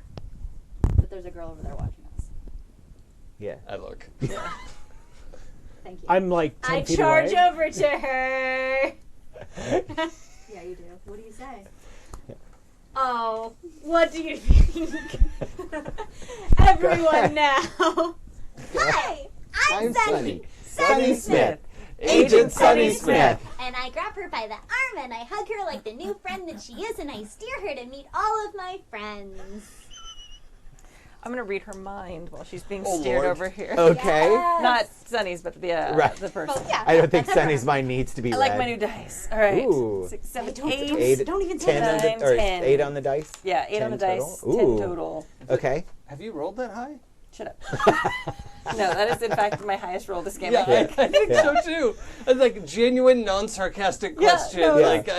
But there's a girl over there watching us. Yeah. I look. Thank you. I'm like 10 I feet charge away. over to her. Yeah, you do. What do you say? Oh, what do you think? Everyone now. Hi, I'm Sunny. Sunny Smith. Agent Agent Sunny Sunny Smith. And I grab her by the arm and I hug her like the new friend that she is, and I steer her to meet all of my friends. I'm going to read her mind while she's being Oh, steered Lord. over here. Okay. Not Sunny's, but Right. the person. Oh, yeah. I don't think That's Sunny's mind needs to be I read. like my new dice. All right. Ooh. 6, 7, Don't- 8. don't- Eight, Don't even say 10 on that. the, or 10. 8 on the dice? Yeah, 8 on the 10 dice, total? 10 Ooh. total. Okay. Have you rolled that high? Shut up. No, that is in fact my highest roll this game. Yeah, I think. I think Yeah. so too. It's like genuine, non-sarcastic Yeah, question. no, Like,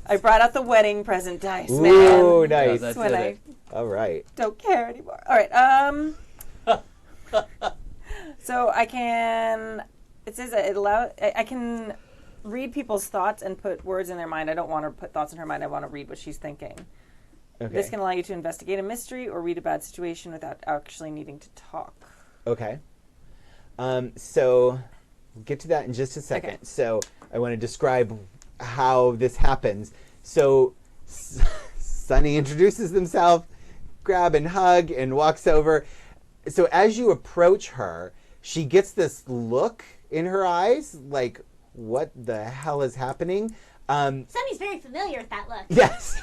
I brought out the wedding present dice, Ooh, man. nice. that's When it. I All right. don't care anymore. All right. So I can. It says that I can read people's thoughts and put words in their mind. I don't want to put thoughts in her mind. I want to read what she's thinking. Okay. This can allow you to investigate a mystery or read a bad situation without actually needing to talk. Okay. So we'll get to that in just a second. Okay. So I want to describe how this happens. So Sunny introduces himself, grab and hug, and walks over. so as you approach her, she gets this look in her eyes, like, what the hell is happening? Sunny's very familiar with that look. Yes.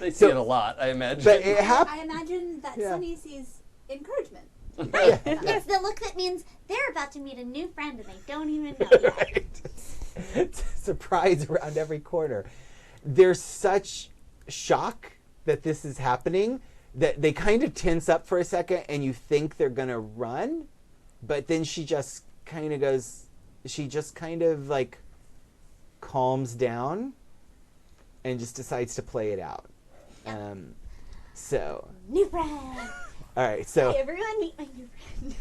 They see it a lot, I imagine. But it I imagine that Sunny sees encouragement. It's the look that means they're about to meet a new friend and they don't even know yet. Right. It's a surprise around every corner. There's such shock that this is happening that they kind of tense up for a second and you think they're going to run, but then she just kind of like calms down and just decides to play it out. So New friend. all right, so Hey everyone, meet my new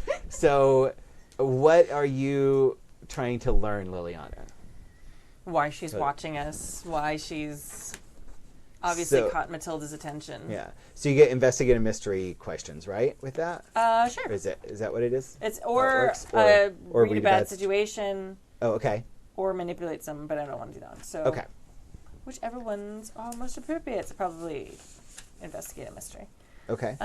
friend. so what are you trying to learn, Liliana? Why she's watching us, why she's obviously caught Matilda's attention. Yeah. So you get investigative mystery questions, right, with that? Sure. Or is that what it is? It's How it or, works? read a bad situation, Oh, okay. or manipulate someone, but I don't want to do that one. So Okay. whichever one's most appropriate to probably investigate a mystery. Okay.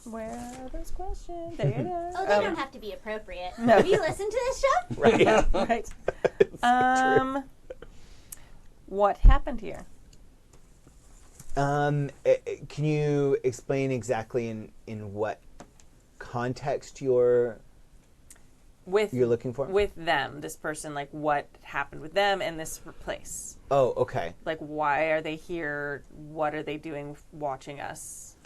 Where are those questions? There it is. Oh, they don't have to be appropriate. No. Have you listened to this show? Right. Right. True. What happened here? Can you explain exactly in what context you're looking for? With them, this person, like what happened with them in this place? Oh, okay. Like why are they here? What are they doing watching us?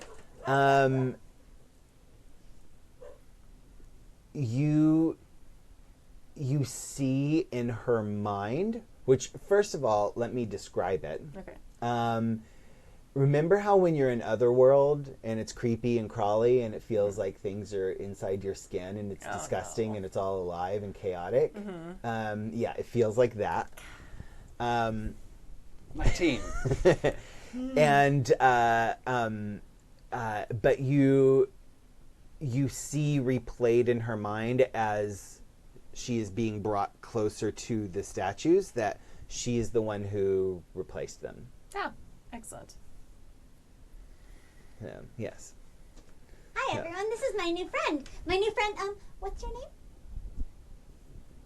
You see in her mind, which first of all, let me describe it. Okay. Remember how when you're in Otherworld and it's creepy and crawly and it feels like things are inside your skin and it's disgusting and it's all alive and chaotic? Mm-hmm. Yeah, it feels like that. My team. And but you see replayed in her mind as she is being brought closer to the statues that she is the one who replaced them. Oh, excellent. Yes. Hi everyone, this is my new friend. My new friend, what's your name?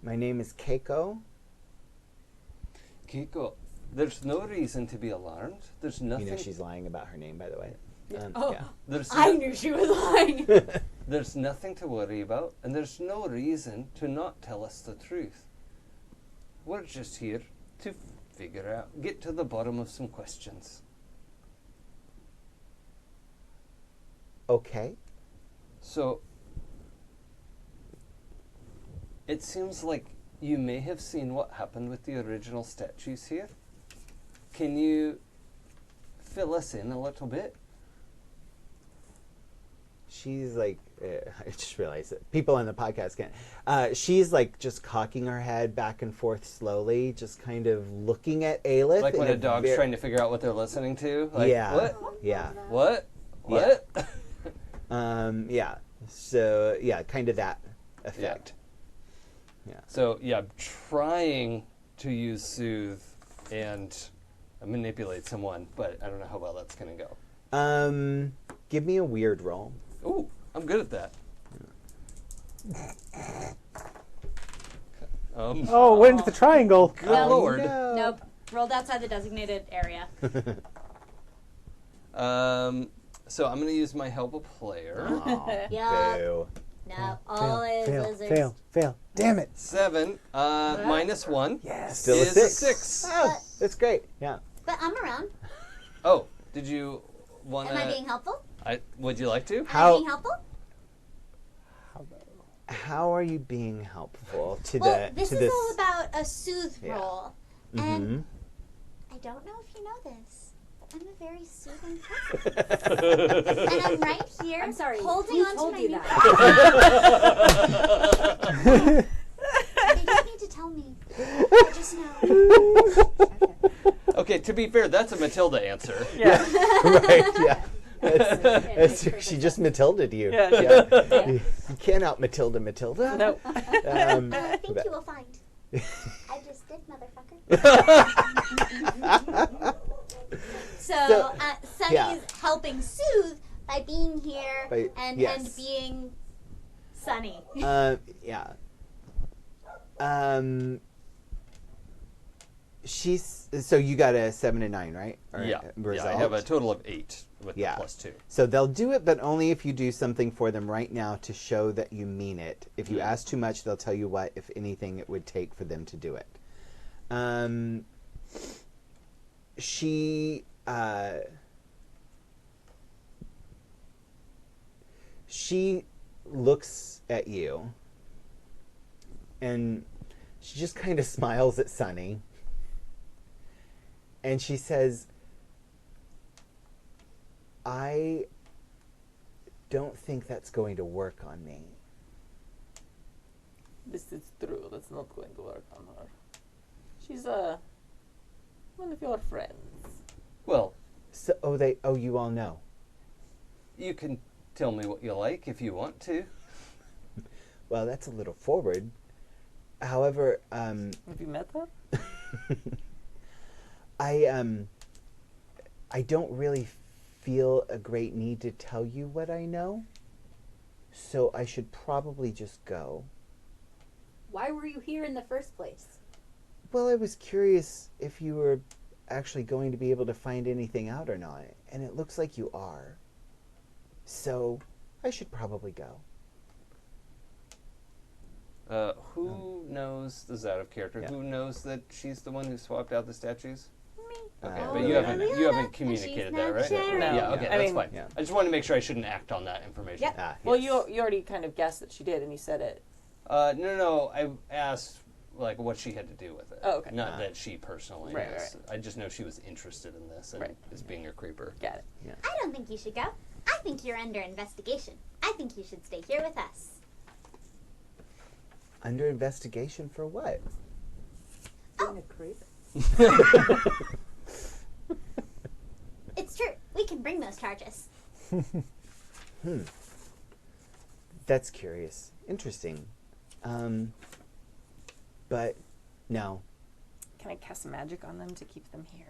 My name is Keiko. Kiko, there's no reason to be alarmed. There's nothing. You know she's lying about her name, by the way. Oh, yeah. I knew she was lying. There's nothing to worry about, and there's no reason to not tell us the truth. We're just here to get to the bottom of some questions. Okay. So, it seems like you may have seen what happened with the original statues here. Can you fill us in a little bit? She's like, I just realized that people on the podcast can't. She's like just cocking her head back and forth slowly, just kind of looking at Aelith. Like when a dog's trying to figure out what they're listening to? Like, yeah. What? Yeah. What? What? Yeah. So, yeah, kind of that effect. Yeah. So, yeah, trying to use soothe and manipulate someone, but I don't know how well that's going to go. Give me a weird roll. Ooh, I'm good at that. Went into the triangle. Good lord. No. Nope. Rolled outside the designated area. So I'm going to use my help a player. Yeah. Boo. No, always lizards. Fail. Damn it. 7 minus 1 Yes. Still a is six. 6. Oh, that's great. Yeah. But I'm around. Oh, did you want Am I being helpful? Would you like to? Am I being helpful? How are you being helpful to Well, the this to is this? all about a soothe Yeah. roll. Mhm. And I don't know if you know this, but I'm a very soothing person. And I'm right here I'm sorry, holding who on to told my you new that? They don't need to tell me. I just know. Okay, to be fair, that's a Matilda answer. Yeah. Right. Yeah. She just Matilda'd you. Yeah. You can't out Matilda. Nope. I think you will find. I just did, motherfucker. So, Sunny's yeah. helping soothe, By being here and being sunny. Yeah. So you got a 7 and 9, right? Or Yeah. result? I have a total of 8 with the Yeah. +2. So they'll do it, but only if you do something for them right now to show that you mean it. If you ask too much, they'll tell you what, if anything, it would take for them to do it. She looks at you, and she just kind of smiles at Sunny, and she says, I don't think that's going to work on me. This is true. That's not going to work on her. She's one of your friends. Well, So, you all know. you can tell me what you like if you want to. Well, that's a little forward. However, Have you met her? I don't really feel a great need to tell you what I know, so I should probably just go. Why were you here in the first place? Well, I was curious if you were actually going to be able to find anything out or not, and it looks like you are. So, I should probably go. Who knows, this is out of character, Yeah. who knows that she's the one who swapped out the statues? Me. Okay, Oh, but yeah. you haven't Liliana, communicated she's that, not right? sharing. No. Yeah, okay, I that's mean- fine. Yeah. I just wanted to make sure I shouldn't act on that information. Yep. Well, Yes. you already kind of guessed that she did, and you said it. No, I asked like what she had to do with it. Oh, okay. Not that she personally Right, is. I just know she was interested in this and Right. is being a creeper. Got it. I don't think you should go. I think you're under investigation. I think you should stay here with us. Under investigation for what? Being a creep. It's true. We can bring those charges. That's curious. Interesting. But, no. Can I cast magic on them to keep them here?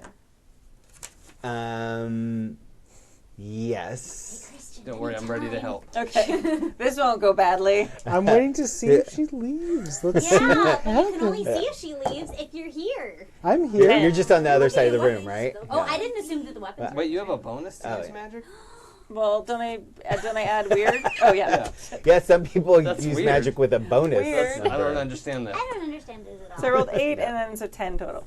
Yes. Christian, Don't worry, I'm ready to help. Okay. This won't go badly. I'm waiting to see if she leaves. Let's see Yeah, what but you can only happens. see if she leaves if you're here. I'm here. You're just on the other side of the Weapons, room, right? though. Oh, I didn't assume that the weapons were Wait, you have a bonus to Oh, use yeah. magic? Well, don't I add weird? Oh, yeah. Yeah, some people That's use weird. magic with a bonus. Weird. I don't understand that. I don't understand it at all. So I rolled 8, and then so 10 total.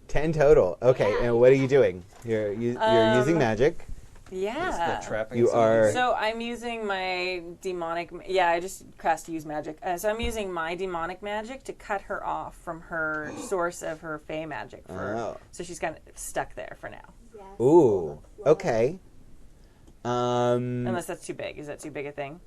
10 total. Okay, Yeah. and what are you doing? You're using magic. Yeah. Is the trapping You something? are- So I'm using my demonic. Yeah, I just cast use magic. So I'm using my demonic magic to cut her off from her source of her fey magic. Oh. So she's kind of stuck there for now. Yes. Ooh. Love. Okay. Unless that's too big. Is that too big a thing?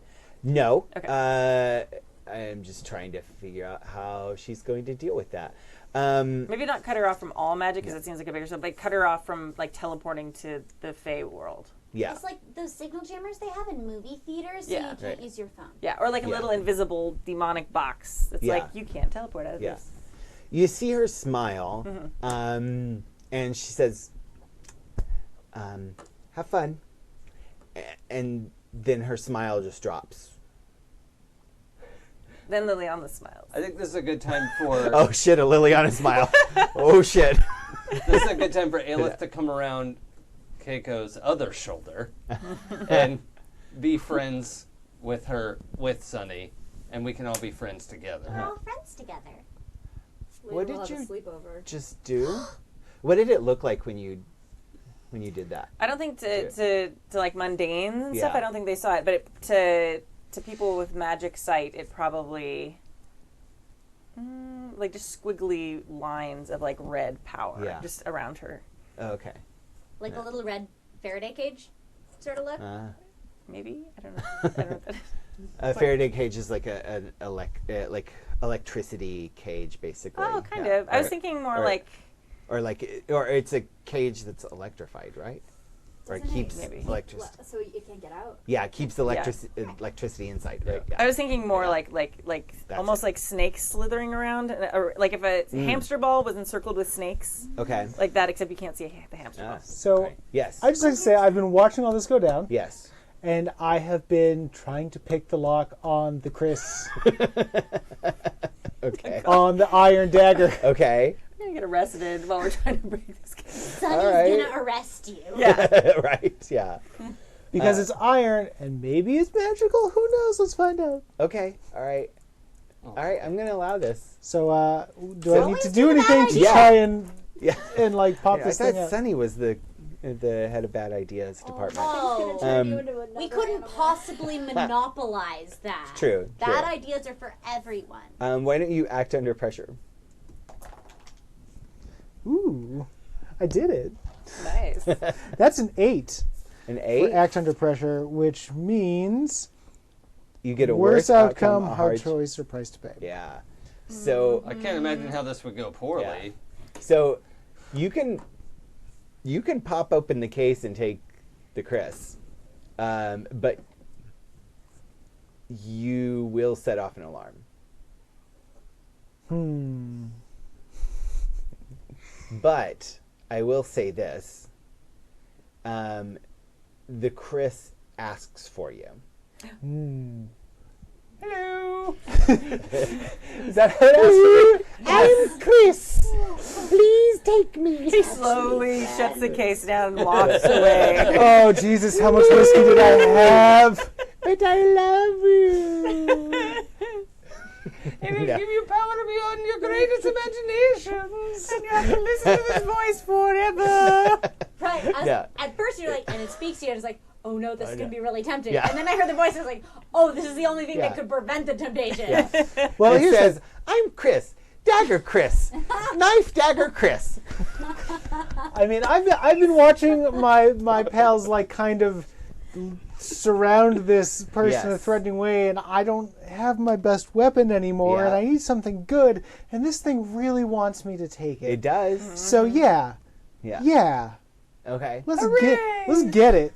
No. Okay. I'm just trying to figure out how she's going to deal with that. Maybe not cut her off from all magic because that seems like a bigger stuff. Like cut her off from like teleporting to the fey world. Yeah. It's like those signal jammers they have in movie theaters, so Yeah. you can't Right. use your phone. Yeah, or like a Yeah. little invisible demonic box. It's Yeah. like you can't teleport out of Yeah. this. You see her smile, and she says, have fun. And then her smile just drops. Then Liliana smiles. I think this is a good time for Oh shit, a Liliana smile. Oh shit. this is a good time for Aelith to come around Keiko's other shoulder and be friends with Sunny, and we can all be friends We're together. all friends together. Later What we'll did have a you- sleepover. Just do? What did it look like when you did that? I don't think to like mundane and stuff. Yeah. I don't think they saw it, but to people with magic sight, it probably like just squiggly lines of like red power Yeah. just around her. Okay. Like a little red Faraday cage sort of look. Maybe I don't know. I don't know what that is. A Faraday cage is like an electricity cage, basically. Oh, kind Yeah. of. I was thinking more or- like or it's a cage that's electrified, right? Or it Doesn't it keeps Maybe. electricity. So it can't get out. Yeah, it keeps electricity inside, right? I was thinking more Yeah. like That's almost it. like snakes slithering around, or like if a hamster ball was encircled with snakes, Okay. like that, except you can't see the hamster ball. So Yes. I just like to say I've been watching all this go down, Yes. and I have been trying to pick the lock on the Chris, Okay. on the iron dagger. Okay. We're gonna get arrested while we're trying to break this game. Sonny's right. gonna arrest you. Yeah. Right. Yeah. Because it's iron, and maybe it's magical. Who knows? Let's find out. Okay. All right. All right. I'm gonna allow this. So, do I So- need to do anything to Yeah. try and Yeah. like pop I this thought thing out? Sunny was the head of bad ideas department. Oh, we couldn't possibly monopolize that. True, Bad true. ideas are for everyone. Why don't you act under pressure? Ooh, I did it. Nice. That's an 8 An for 8. act under pressure, which means You get a worst outcome, a hard choice, or price to pay. Yeah. So I can't imagine how this would go poorly. so you can pop open the case and take the Chris, but you will set off an alarm. But I will say this: the Chris asks for you. Hello. Is that how it asks for you? I'm Chris. Please take me. He slowly shuts the case down and walks away. Oh, Jesus, how much whiskey did I have? But I love you. It will give you power beyond your greatest imaginations, and you have to listen to this voice forever. Right. Yeah. At first you're like, and it speaks to you, and it's like, oh no, this is going to be really tempting. Yeah. And then I heard the voice, I was like, oh, this is the only thing Yeah. that could prevent the temptation. Yeah. Well, It here's says, I'm Chris. Dagger Chris. Knife Dagger Chris. I mean, I've been watching my pals like kind of surround this person in a Yes. threatening way, and I don't have my best weapon anymore, Yeah. and I need something good, and this thing really wants me to take It it. does. So yeah, Yeah. Okay. let's get it.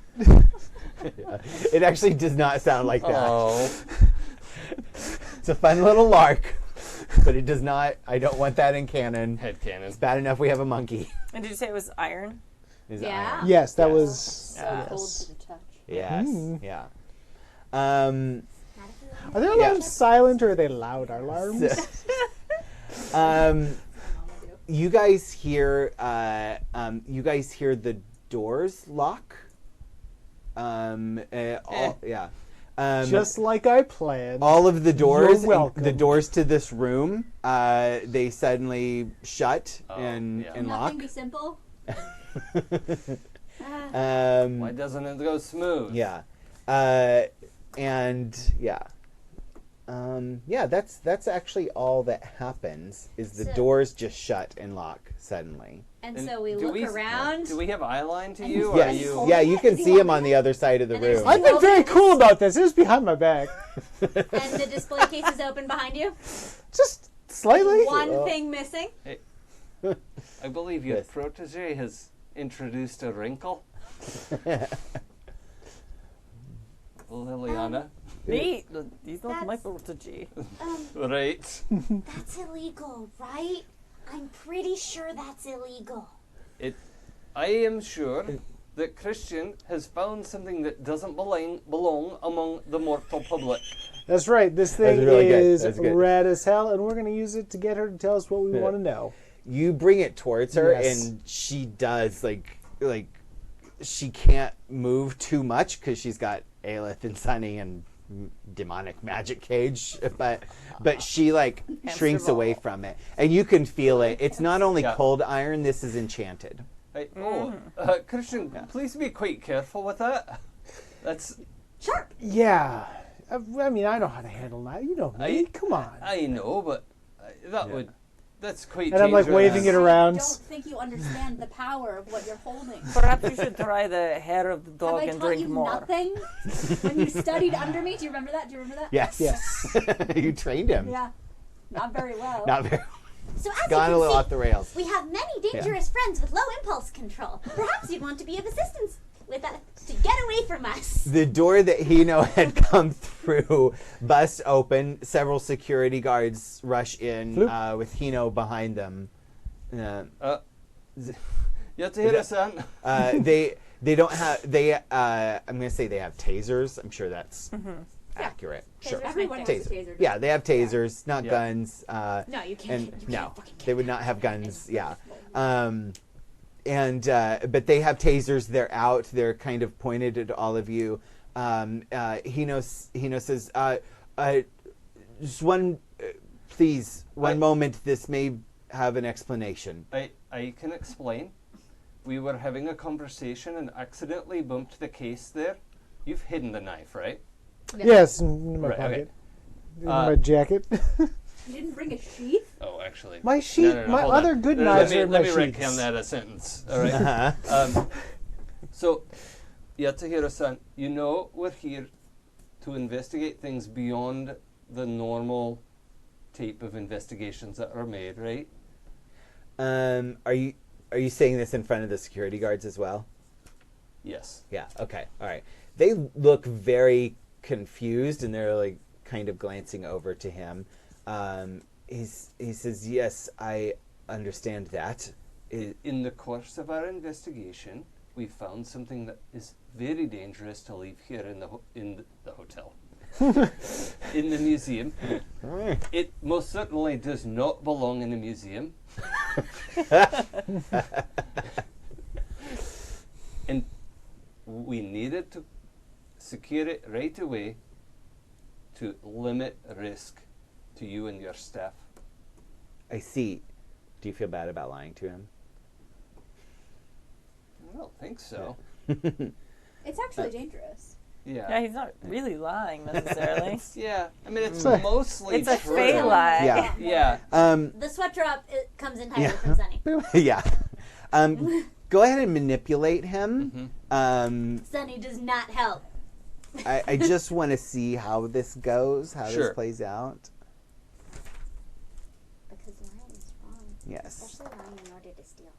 It actually does not sound like that. Oh, It's a fun little lark, but it does not. I don't want that in canon. headcanon. It's bad enough we have a monkey. And did you say it was iron? Is Yeah. iron. Yes, that Yes. was So cold to the touch. Yes. Mm. Yeah. Are their alarms silent or are they loud alarms? You guys hear. You guys hear the doors lock. Yeah. Just like I planned. all of the doors, You're welcome. the doors to this room, they suddenly shut and yeah. and lock. Nothing be simple. Why doesn't it go smooth? Yeah, and yeah, yeah. That's actually all that happens. Is the So- doors just shut and lock suddenly? And And so we do look around. Do we have eye line to you? Or Yes. are you? Yeah, you can see him on the other side of the And there's room. I've been very cool about this. It was behind my back. And the display case is open behind you. Just slightly. One thing missing. I believe your Yes. protege has introduced a wrinkle. Liliana. Me? He's not my That's- protege. Right. That's illegal, right? I'm pretty sure that's illegal. I am sure that Christian has found something that doesn't belong among the mortal public. That's right. This thing That's really good. is That's good. rad as hell, and we're going to use it to get her to tell us what we want to know. You bring it towards her, Yes. and she does like she can't move too much because she's got Aelith and Sunny and demonic magic cage, but she like shrinks away from it, and you can feel it. It's not only Yeah. cold iron; this is enchanted. Christian, please be quite careful with that. That's. Sharp. Yeah. I mean, I know how to handle that. You know me. Come on. I know, but that's quite. And I'm like dangerous. waving it I around. don't think you understand the power of what you're holding. Perhaps you should try the hair of the Have dog I and taught drink you more. nothing when you studied under me? Do you remember that? Do you remember that? Yes, Yes. you trained him. Yeah. Not very well. Not very. So as Gone a you little can off the rails. see, we have many dangerous friends with low impulse control. Perhaps you'd want to be of assistance with that to get away from us. The door that Hino had come through busts open. Several security guards rush in Floop. with Hino behind them. Yatehira-san. They don't have. I'm going to say they have tasers. I'm sure that's accurate. Sure. Everyone has a taser. Yeah, they have tasers, not Yeah. guns. No, you can't. And You no, can't fucking they would not have guns. Yeah. But they have tasers. They're out. They're kind of pointed at all of you. Hino says, just one, please, one moment. This may have an explanation. I can explain. We were having a conversation and accidentally bumped the case there. You've hidden the knife, right? Yes, in my Right, okay. pocket. In my jacket. You didn't bring a sheath? Oh, actually. My sheet, my hold other on. good knives are in my Let me sheets. recount that a sentence. All right. So, Yatsuhiro-san, you know we're here to investigate things beyond the normal type of investigations that are made, right? Are you saying this in front of the security guards as well? Yes. Yeah. Okay. All right. They look very confused, and they're like kind of glancing over to him. He says, "Yes, I understand that." In the course of our investigation, we found something that is very dangerous to leave here in the hotel. In the museum. It most certainly does not belong in a museum. And we needed to secure it right away to limit risk to you and your staff. I see. Do you feel bad about lying to him? I don't think so. It's actually dangerous. Yeah, Yeah. he's not really lying necessarily. Yeah. I mean, it's Right. mostly It's a true. fake lie. Yeah. Yeah. The sweat drop it comes entirely Yeah. from Sunny. Yeah. Go ahead and manipulate him. Sunny does not help. I just want to see how this goes, how Sure. this plays out. Because lying is wrong. Yes. Especially lying in order to steal.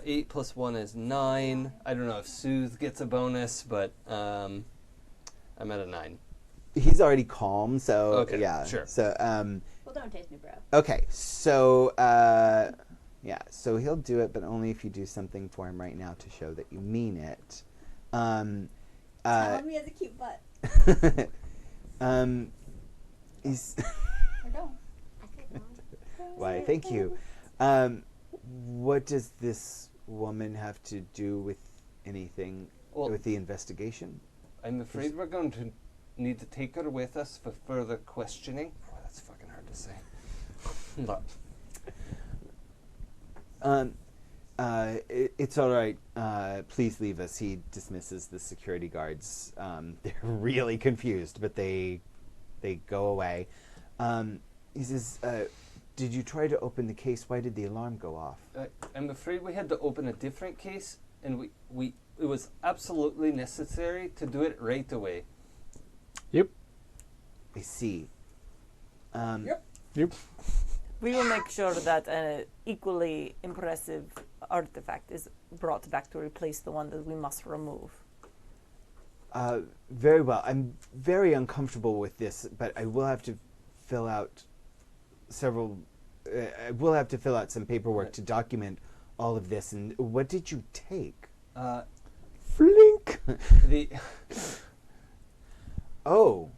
8 plus 1 is 9. I don't know if Soothe gets a bonus, but I'm at a 9. He's already calm, so Okay, yeah. sure. So Well, don't taste me, bro. okay, so yeah, so he'll do it, but only if you do something for him right now to show that you mean it. Telling me as a cute butt. He's Or don't. I could lie. why? Thank you. What does this woman have to do with anything Well- with the investigation? I'm afraid we're going to need to take her with us for further questioning. Oh, that's fucking hard to say. But It's all right. Please leave us. He dismisses the security guards. They're really confused, but they go away. He says, "Did you try to open the case? Why did the alarm go off?" I'm afraid we had to open a different case, and it was absolutely necessary to do it right away. Yep. I see. Yep. We will make sure that an equally impressive artifact is brought back to replace the one that we must remove. Very well. I'm very uncomfortable with this, but I will have to fill out several. I will have to fill out some paperwork to document all of this. And what did you take? Flink. The Oh,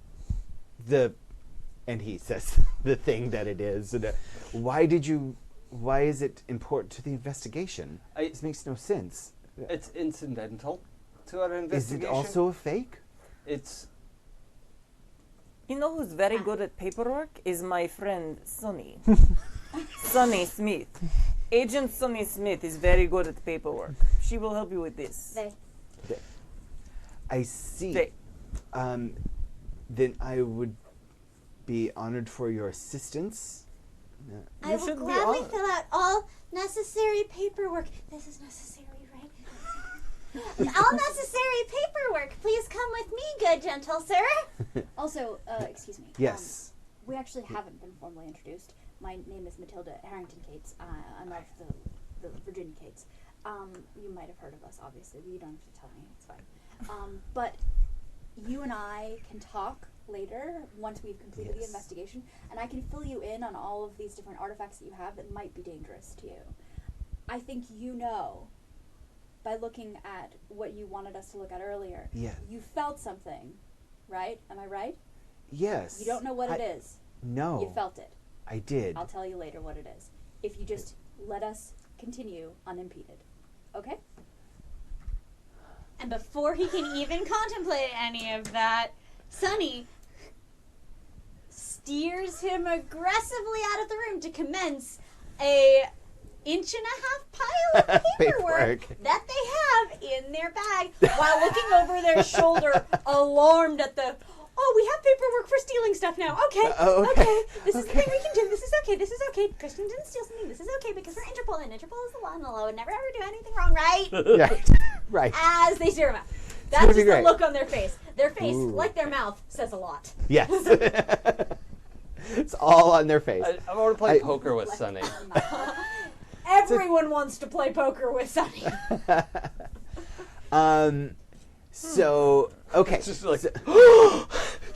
and he says the thing that it is. And, why is it important to the investigation? This makes no sense. It's incidental to our Is investigation. it also a fake? It's You know who's very good at paperwork is my friend Sonny. Sonny Smith. Agent Sonny Smith is very good at paperwork. She will help you with this. I see. They- Then I would be honored for your assistance. I You will should be gladly honored. fill out all necessary paperwork. This is necessary, right? All necessary paperwork. Please come with me, good gentle sir. Also, excuse me. Yes. We actually haven't been formally introduced. My name is Matilda Harrington Cates. I'm of the Virginia Cates. You might have heard of us, obviously, but you don't have to tell me. It's fine. But you and I can talk later once we've completed the Yes. investigation, and I can fill you in on all of these different artifacts that you have that might be dangerous to you. I think you know by looking at what you wanted us to look at earlier, Yeah. you felt something, right? Am I right? Yes. You don't know what it is. No. You felt it. I did. I'll tell you later what it is. If you just let us continue unimpeded. Okay? And before he can even contemplate any of that, Sunny steers him aggressively out of the room to commence a 1.5-inch pile of paperwork that they have in their bag while looking over their shoulder, alarmed at the, oh, we have paperwork for stealing stuff now. Okay, okay. This is the thing we can do. This is okay. Christian didn't steal something. This is okay because we're Interpol, and Interpol is the law, and the law would never ever do anything wrong, right? Yeah. Right. As they steer him out. gonna That's be just the great. look on their face. Their face, Ooh. like their mouth, says a lot. Yes. It's all on their face. I want to play poker with Sunny. Everyone wants to play poker with Sunny. So, okay. It's just like, So-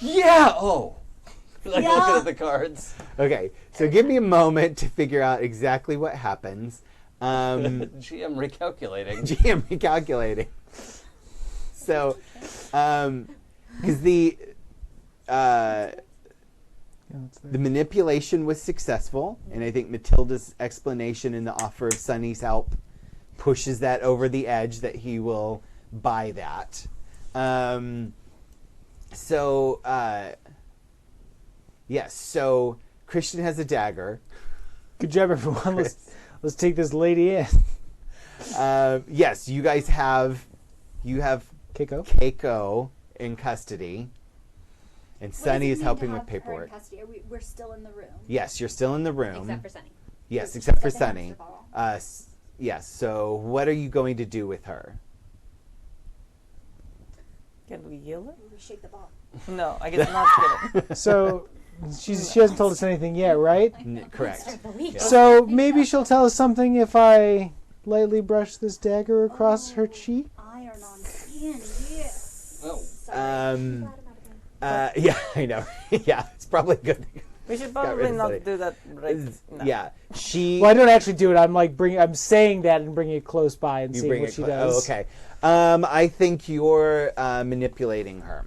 yeah, oh. Like Yeah. looking at the cards. okay. So give me a moment to figure out exactly what happens. GM recalculating. GM recalculating. So, because the manipulation was successful, and I think Matilda's explanation and the offer of Sunny's help pushes that over the edge that he will buy that. Yes. So Christian has a dagger. Good job, everyone. Let's take this lady in. Yes, you guys have Keiko in custody, and Sunny is helping with paperwork. We're still in the room. Yes, you're still in the room. Except for Sunny. Yes, except for Except the Sunny. hamster ball. Yes. So, what are you going to do with her? Can we heal her? We shake the ball. No, I guess not kidding. So she hasn't told us anything yet, right? Correct. week. So maybe she'll tell us something if I lightly brush this dagger across her cheek. Iron on skin, yeah. Oh. Sorry. Yeah, I know. Yeah, it's probably good. We should Got rid probably of not Sunny. do that right now. Yeah, she. Well, I don't actually do it. I'm saying that and bringing it close by and You seeing bring what it. she Oh, does. okay. I think you're manipulating her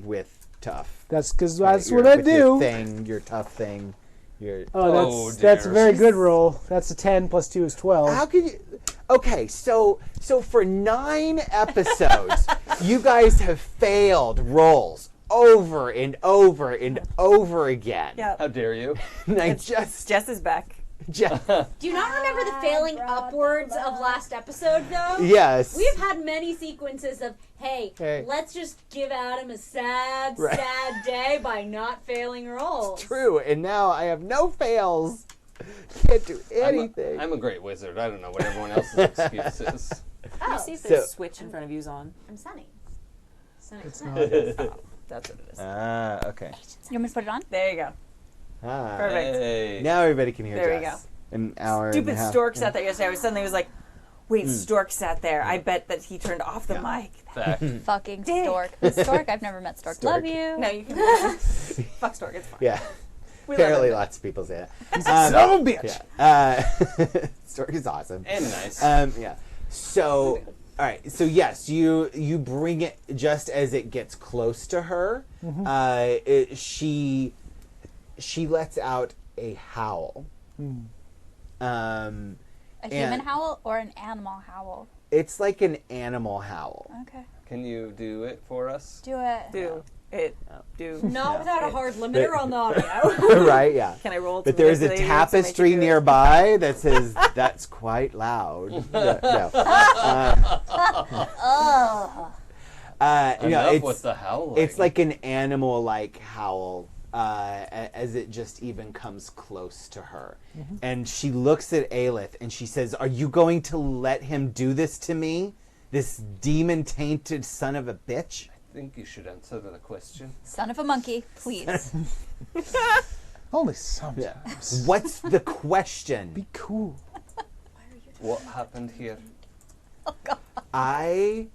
with tough. That's because Right, that's your- what I with your do. thing, your tough thing. Your. Oh, That's a dear. very good roll. That's a 10 plus 2 is 12. How could you? Okay, so for 9 episodes, you guys have failed rolls over and over and over again. Yeah. How dare you? And I Jess is back. just Do you not remember the failing upwards of last episode, though? yes. We've had many sequences of, hey, Hey. let's just give Adam a sad, Right. sad day by not failing rolls. True, and now I have no fails. Can't do anything. I'm a great wizard. I don't know what everyone else's excuse is. Can you see if So- the switch in front of you is on? I'm Sunny. Sunny. It's Sunny. not. That's what it is. Okay. You want me to put it on? There you go. Ah. Perfect. Hey. Now everybody can hear There we Jess. An hour and a Stupid half. Stork sat there yesterday. I suddenly was like, wait, Stork sat there. I bet that he turned off the mic. Fact. Fucking Dick. Stork. Stork, I've never met Stork. Stork. Love you. No, you can. Fuck Stork. It's fine. Yeah. We love Apparently him. lots of people say that. Son of a bitch. Yeah. Stork is awesome. And nice. Yeah. So, all right. So yes, you bring it just as it gets close to her. She lets out a howl. A human howl or an animal howl? It's like an animal howl. Okay. Can you do it for us? Do it. Do it. Do. Not without a hard limiter on the audio. Right? Yeah. Can I roll? But to there's a manipulate it to make tapestry you do it? nearby that says that's quite loud. No. Enough it's with the howling. it's like an animal-like howl as it just even comes close to her, and she looks at Aelith and she says, "Are you going to let him do this to me, this demon-tainted son of a bitch?" I think you should answer the question. Son of a monkey, please. Only sometimes. What's the question? Be cool. What happened here? I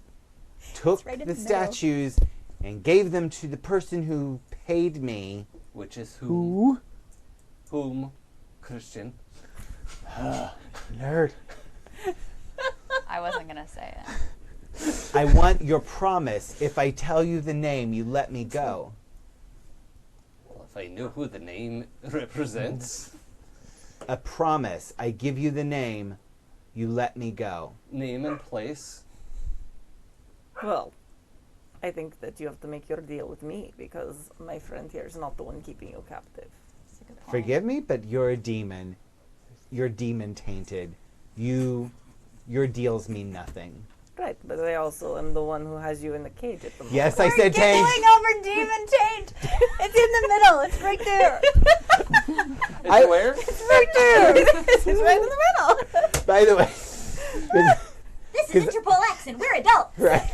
took right in the the middle. statues and gave them to the person who paid me. Which is who? Ooh, Whom? Christian. nerd. I I wasn't gonna say it. I want your promise. If I tell you the name, you let me go. Well, if I knew who the name represents. A promise. I give you the name, you let me go. Name and place. Well, I think that you have to make your deal with me because my friend here is not the one keeping you captive. That's a good point. Forgive me, but you're a demon. You're demon tainted. Your deals mean nothing. Right, but I also am the one who has you in the cage at the moment. Yes, I said taint. Giggling over demon taint. It's in the middle. It's right there. It's where? It's right there. It's right in the middle. By the way, This is Interpol X, and we're adults. right.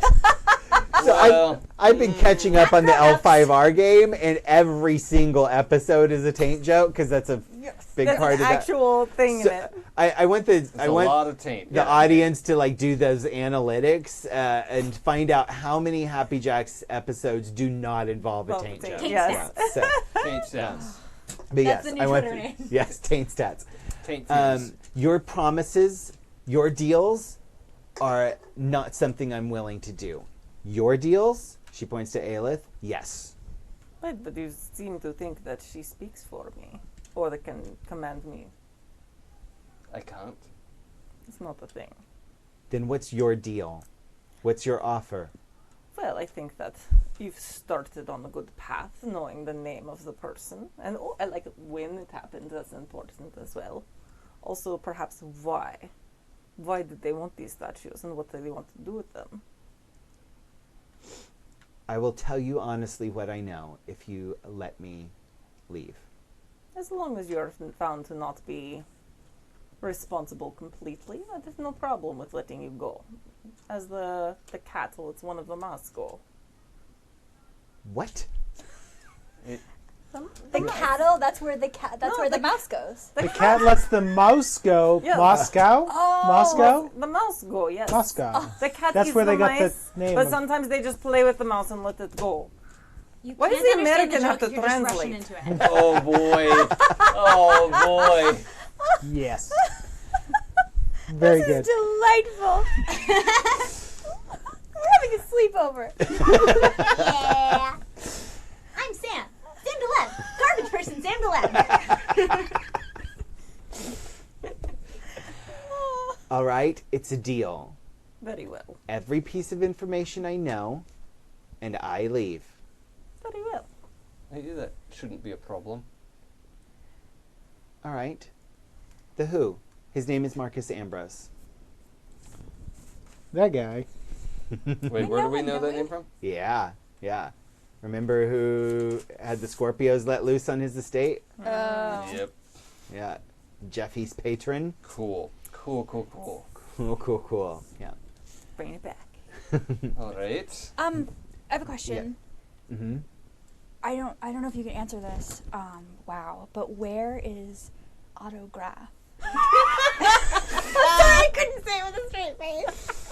So Well, I've been catching up on the L5R game, and every single episode is a taint joke because that's a big That's part an of that. actual thing So, in it. I want it's a lot of taint. the audience to like do those analytics and find out how many Happy Jacks episodes do not involve a Well, taint taint, joke. yes. Yeah, so, Taint stats. but That's yes, the new I want Twitter name. yes, taint stats. Taint teams. Your promises, your deals are not something I'm willing to do. Your deals, she points to Aelith, yes. Right, but you seem to think that she speaks for me. Or that can command me. I can't. It's not a thing. Then what's your deal? What's your offer? Well, I think that you've started on a good path, knowing the name of the person. And like when it happened, that's important as well. Also, perhaps why. Why did they want these statues and what do they want to do with them? I will tell you honestly what I know if you let me leave. As long as you're found to not be responsible completely, there's no problem with letting you go. As the cattle, it's one of the mouse go. What? The cattle. That's where the That's where the mouse goes. The cat lets the mouse go. Yeah. Moscow? Oh. Moscow? The mouse go, yes. Moscow. The cat That's eats where the they got mice, the name but of- sometimes they just play with the mouse and let it go. You Why does can't the understand American have joke to if you're just rushing translate? into it. Oh boy. Oh boy. Yes. Very This good. is delightful. We're having a sleepover. Yeah. I'm Sam. Sam Deleb. Garbage person, Sam Deleb. All right, it's a deal. Very well. Every piece of information I know, and I leave. Very well. Maybe that shouldn't be a problem. All right. The Who. His name is Marcus Ambrose. That guy. Wait, where do we know that name from? Yeah, yeah. Remember who had the Scorpios let loose on his estate? Yep. Yeah. Jeffy's patron. Cool. Cool. Cool. Yeah. Bring it back. All right. I have a question. Mm-hmm. I don't know if you can answer this. Wow. But where is autograph? I couldn't say it with a straight face.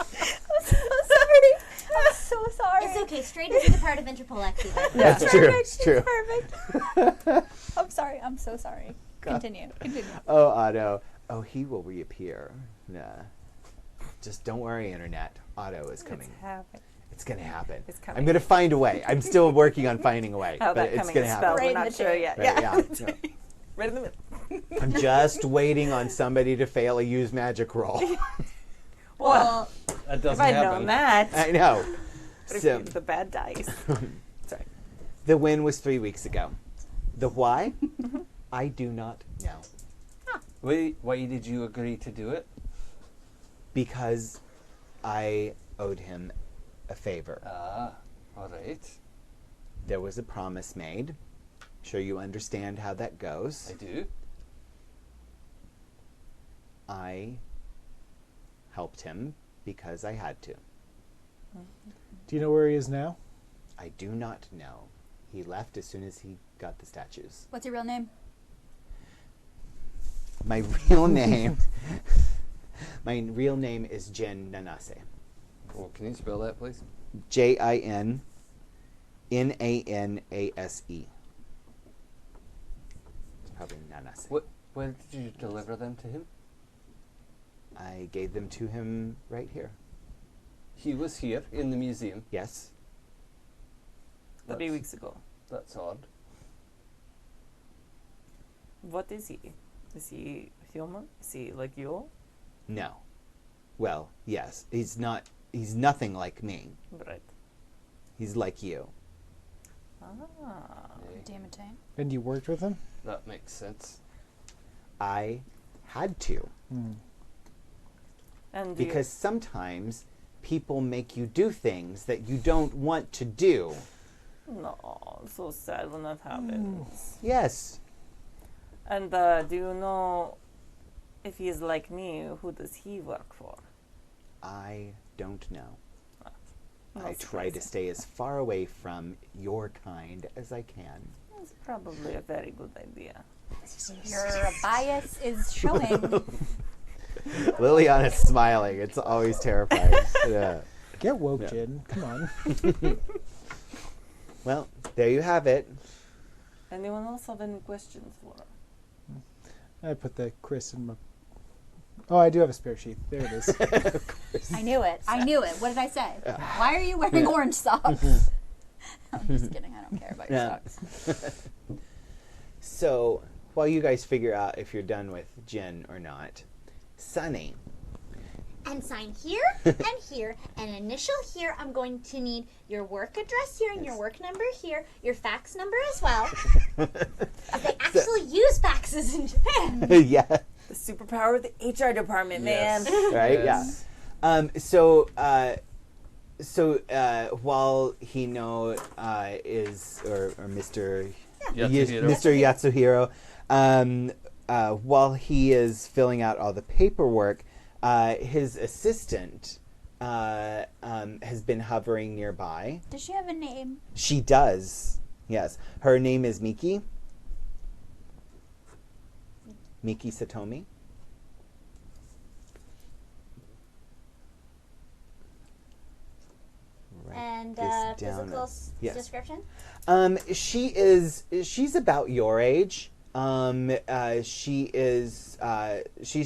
I'm so sorry. I'm so sorry. It's okay. Straight isn't a part of Interpol X either. That's true. It's true. Perfect. I'm sorry. I'm so sorry. Continue. Oh, Otto. Oh, he will reappear. Nah. Just don't worry, Internet. Otto is coming. It's happening. It's going to happen. It's coming. I'm going to find a way. I'm still working on finding a way. How but that it's coming going to is happen. spelled, Right we're in not the sure tape. yet. Right, Yeah. yeah. Right in the middle. I'm just waiting on somebody to fail a use magic roll. Well, That if doesn't I'd happen. known that. I know. But if So, you- the bad dice. sorry. The win was 3 weeks ago. The why? I do not know. Wait, why did you agree to do it? Because I owed him a favor. Ah, all right. There was a promise made. Sure you understand how that goes. I do. I helped him because I had to. Do you know where he is now? I do not know. He left as soon as he got the statues. What's your real name? My real name is Jin Nanase. Well, can you spell that, please? Jinnanase. It's probably Nanase. What? Where did you deliver them to him? I gave them to him right here. He was here in the museum. Yes. 3 weeks ago. That's odd. What is he? Is he human? Is he like you? No. Well, yes. He's nothing like me. Right. He's like you. Ah. Damn it, Tane. And you worked with him? That makes sense. I had to. And Because sometimes people make you do things that you don't want to do. no, so sad when that happens. Yes. And do you know if he is like me? Who does he work for? I don't know. No I try to surprise. stay as far away from your kind as I can. It's probably a very good idea. Your bias is showing. Liliana's smiling. It's always terrifying. Yeah. Get woke, Yeah. Jin. Come on. Well, there you have it. Anyone else have any questions for her? I put the Chris in my... Oh, I do have a spare sheet. There it is. I knew it. I knew it. What did I say? Why are you wearing orange socks? I'm just kidding. I don't care about your Yeah. socks. So, while you guys figure out if you're done with Jen or not, Sunny. And sign here and here and initial here. I'm going to need your work address here and your work number here, your fax number as well. They actually use faxes in Japan. Yeah. The superpower of the HR department, man. Right? Yes. Yeah. While Hino is or Mr. Yatsuhiro. Mr. Yatsuhiro, while he is filling out all the paperwork, his assistant has been hovering nearby. Does she have a name? She does. Yes. Her name is Miki. Miki Satomi. And this down. physical Yes. description? She's about your age. She's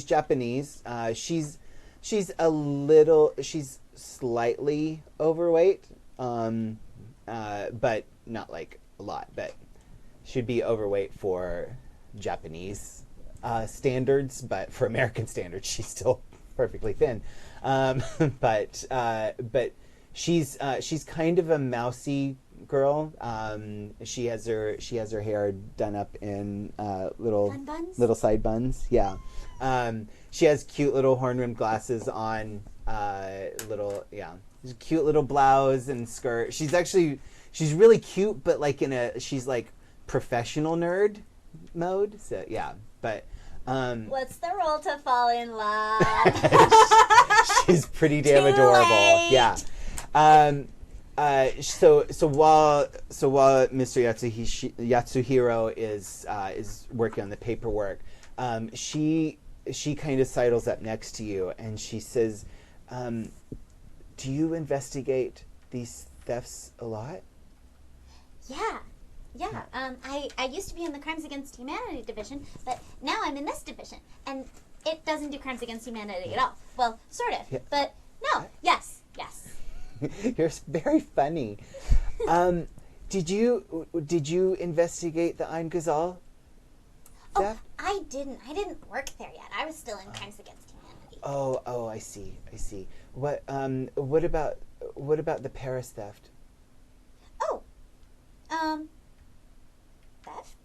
Japanese. She's slightly overweight. But not like a lot, but should be overweight for Japanese standards, but for American standards she's still perfectly thin. But she's kind of a mousy girl. She has her hair done up in little Bun buns? little side buns. Yeah. She has cute little horn-rimmed glasses on. Cute little blouse and skirt. She's really cute, but like she's like professional nerd mode. So yeah, but What's the role to fall in love? she's pretty damn Too adorable. late. Yeah. So while Mr. Yatsuhiro is working on the paperwork, she kind of sidles up next to you and she says, "Do you investigate these thefts a lot?" Yeah. I used to be in the Crimes Against Humanity division, but now I'm in this division, and it doesn't do crimes against humanity at all. Well, sort of, Yeah. but no. Yes. You're very funny. Did you investigate the Ein Gazal theft? Oh, I didn't work there yet. I was still in Crimes Against Humanity. Oh, I see. What about the Paris theft? Oh, theft?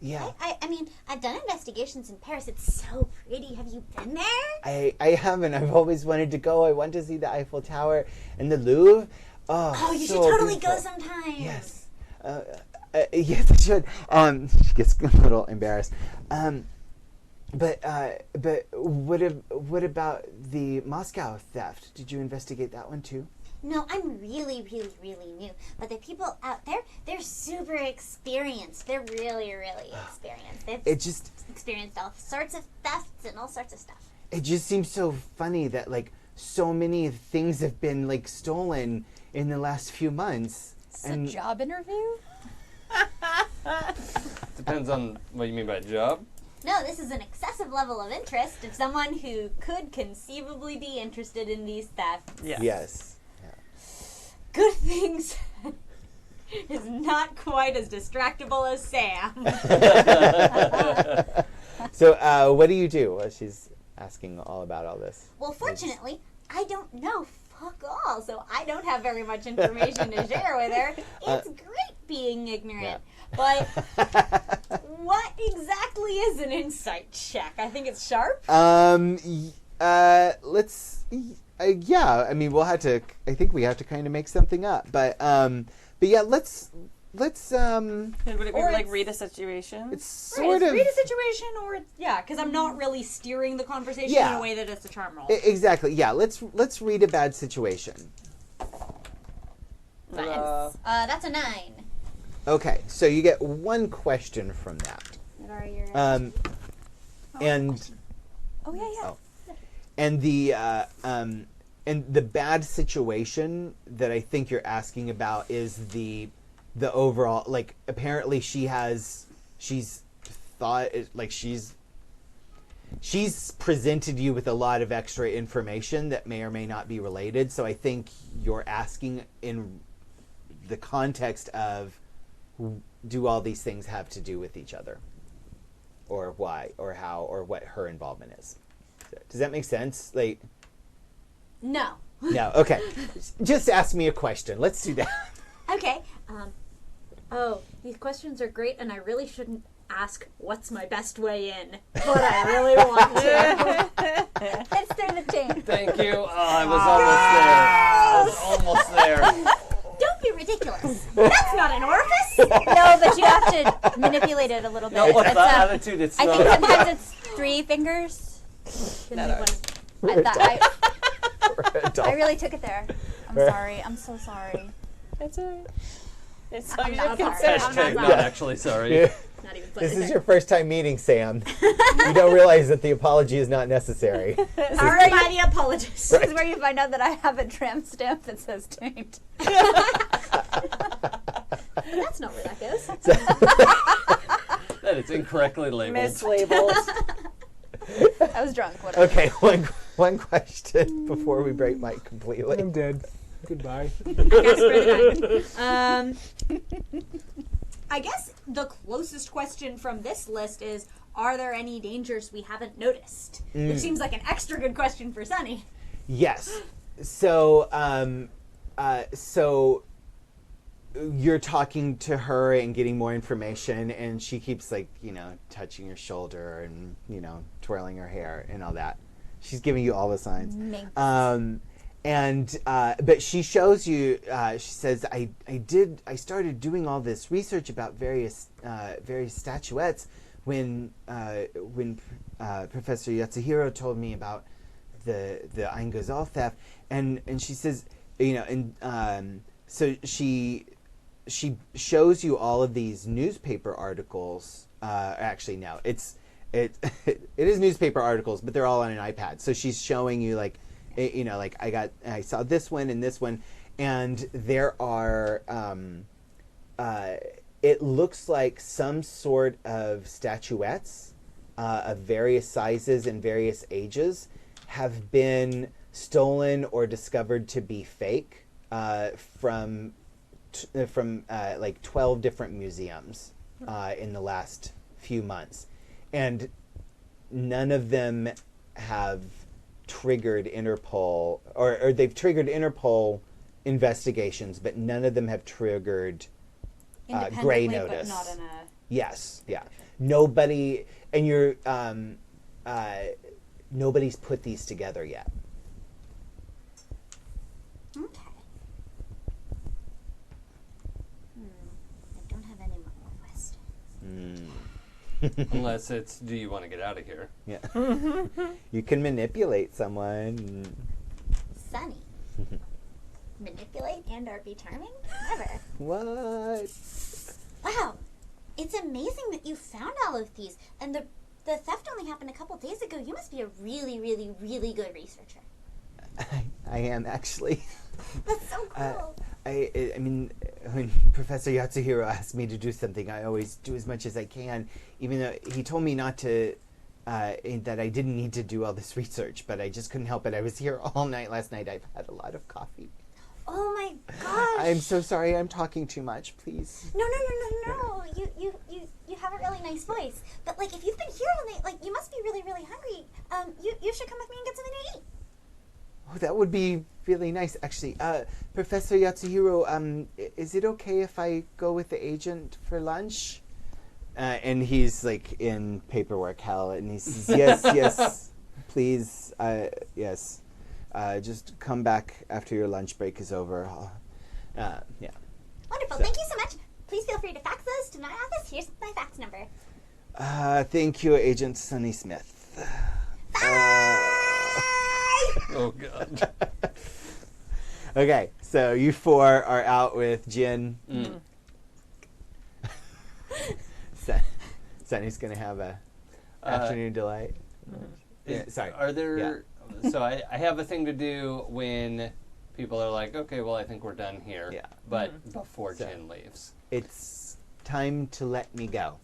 Yeah. I mean, I've done investigations in Paris. It's so pretty. Have you been there? I haven't. I've always wanted to go. I want to see the Eiffel Tower and the Louvre. Oh, you so should totally beautiful. go sometime. Yes. Yes, I should. She gets a little embarrassed. But what about the Moscow theft? Did you investigate that one too? No, I'm really, really, really new. But the people out there, they're super experienced. They're really, really experienced. They've experienced all sorts of thefts and all sorts of stuff. It just seems so funny that like so many things have been like stolen in the last few months. It's a job interview? Depends on what you mean by job. No, this is an excessive level of interest of someone who could conceivably be interested in these thefts. Yeah. Yes. Good things is not quite as distractible as Sam. So, what do you do? Well, she's asking all about all this. Well, fortunately, I don't know fuck all, so I don't have very much information to share with her. It's great being ignorant. But what exactly is an insight check? I think it's sharp. Let's. Yeah, I mean, we'll have to. I think we have to kind of make something up, but yeah, let's. And would it be Or like it's- read a situation? It's sort of read a situation, or because I'm not really steering the conversation Yeah. in a way that it's a charm roll. exactly. Yeah, let's read a bad situation. Nice. That's a 9. Okay, so you get one question from that. What are your? And Oh yeah. and the bad situation that I think you're asking about is the overall, like, apparently she's presented you with a lot of extra information that may or may not be related. So I think you're asking in the context of, do all these things have to do with each other, or why, or how, or what her involvement is? Does that make sense? Like, No. no. Okay, just ask me a question. Let's do that. Okay. Oh, these questions are great, and I really shouldn't ask what's my best way in, but I really want to. It's through the chain. Thank you. Oh, I was almost there. Don't be ridiculous. That's not an orifice. No, but you have to manipulate it a little bit. No, with It's, that attitude, it's I not. think sometimes it's 3 fingers. I really took it there. I'm sorry. I'm so sorry. That's alright. It's I'm not not your sorry. consent. Hashtag not actually sorry. Not even This is your first time meeting Sam. You don't realize that the apology is not necessary. Sorry, by the apologist. This is where you find out that I have a tramp stamp that says taint. That's not where that goes. That it's incorrectly labeled. Mislabeled. I was drunk. Whatever. Okay, one question before we break Mike completely. I'm dead. Goodbye. I guess the closest question from this list is, are there any dangers we haven't noticed? Which seems like an extra good question for Sunny. Yes. So, so you're talking to her and getting more information, and she keeps, like, touching your shoulder and, twirling her hair and all that. She's giving you all the signs. But she shows you, she says, I started doing all this research about various statuettes when Professor Yatsuhiro told me about the Ain Ghazal theft, and she says, so she shows you all of these newspaper articles. Actually, no, it is newspaper articles, but they're all on an iPad. So she's showing you, like, I saw this one and this one, and there are, it looks like some sort of statuettes of various sizes and various ages have been stolen or discovered to be fake from like 12 different museums in the last few months, and none of them have triggered Interpol, or they've triggered Interpol investigations, but none of them have triggered gray notice. But not in a... Yes, yeah. Nobody, and you're nobody's put these together yet. Okay. I don't have any more questions. Unless it's, do you want to get out of here? Yeah. You can manipulate someone. Sunny. Manipulate and or be charming? Never. What? Wow. It's amazing that you found all of these. And the theft only happened a couple days ago. You must be a really, really, really good researcher. I am, actually. That's so cool. I mean, when Professor Yatsuhiro asks me to do something, I always do as much as I can, even though he told me not to, that I didn't need to do all this research, but I just couldn't help it. I was here all night last night. I've had a lot of coffee. Oh my gosh. I'm so sorry. I'm talking too much. Please. No. You have a really nice voice. But like, if you've been here all night, like, you must be really, really hungry. You should come with me and get something to eat. Oh, that would be really nice, actually. Professor Yatsuhiro, is it okay if I go with the agent for lunch? And he's like in paperwork hell, and he says, yes, please, yes. Just come back after your lunch break is over. Yeah. Wonderful. Thank you so much. Please feel free to fax those to my office. Here's my fax number. Thank you, Agent Sonny Smith. Oh, God. Okay, so you four are out with Jin. Sonny's going to have a afternoon delight. Yeah, sorry. Are there... So I have a thing to do when people are like, okay, well, I think we're done here. Yeah. But before Jin leaves. It's time to let me go.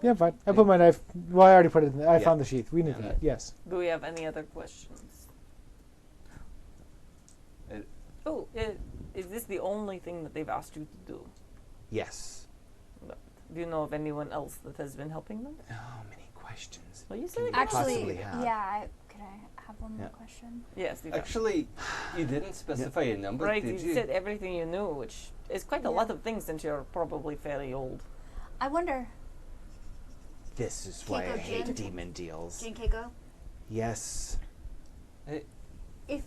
Yeah, fine. I put my knife. Well, I already put it in. I Yeah. found the sheath. We knew that. Yes. Do we have any other questions? Is this the only thing that they've asked you to do? Yes. Do you know of anyone else that has been helping them? Oh, many questions. Well, you said Possibly have. Could I have one more question? Yes. You can. Actually, you didn't specify a number, Right, did you said everything you knew, which is quite a lot of things since you're probably fairly old. I wonder. This is why I Keiko hate Jin? demon deals. Jin Keiko, Yes. if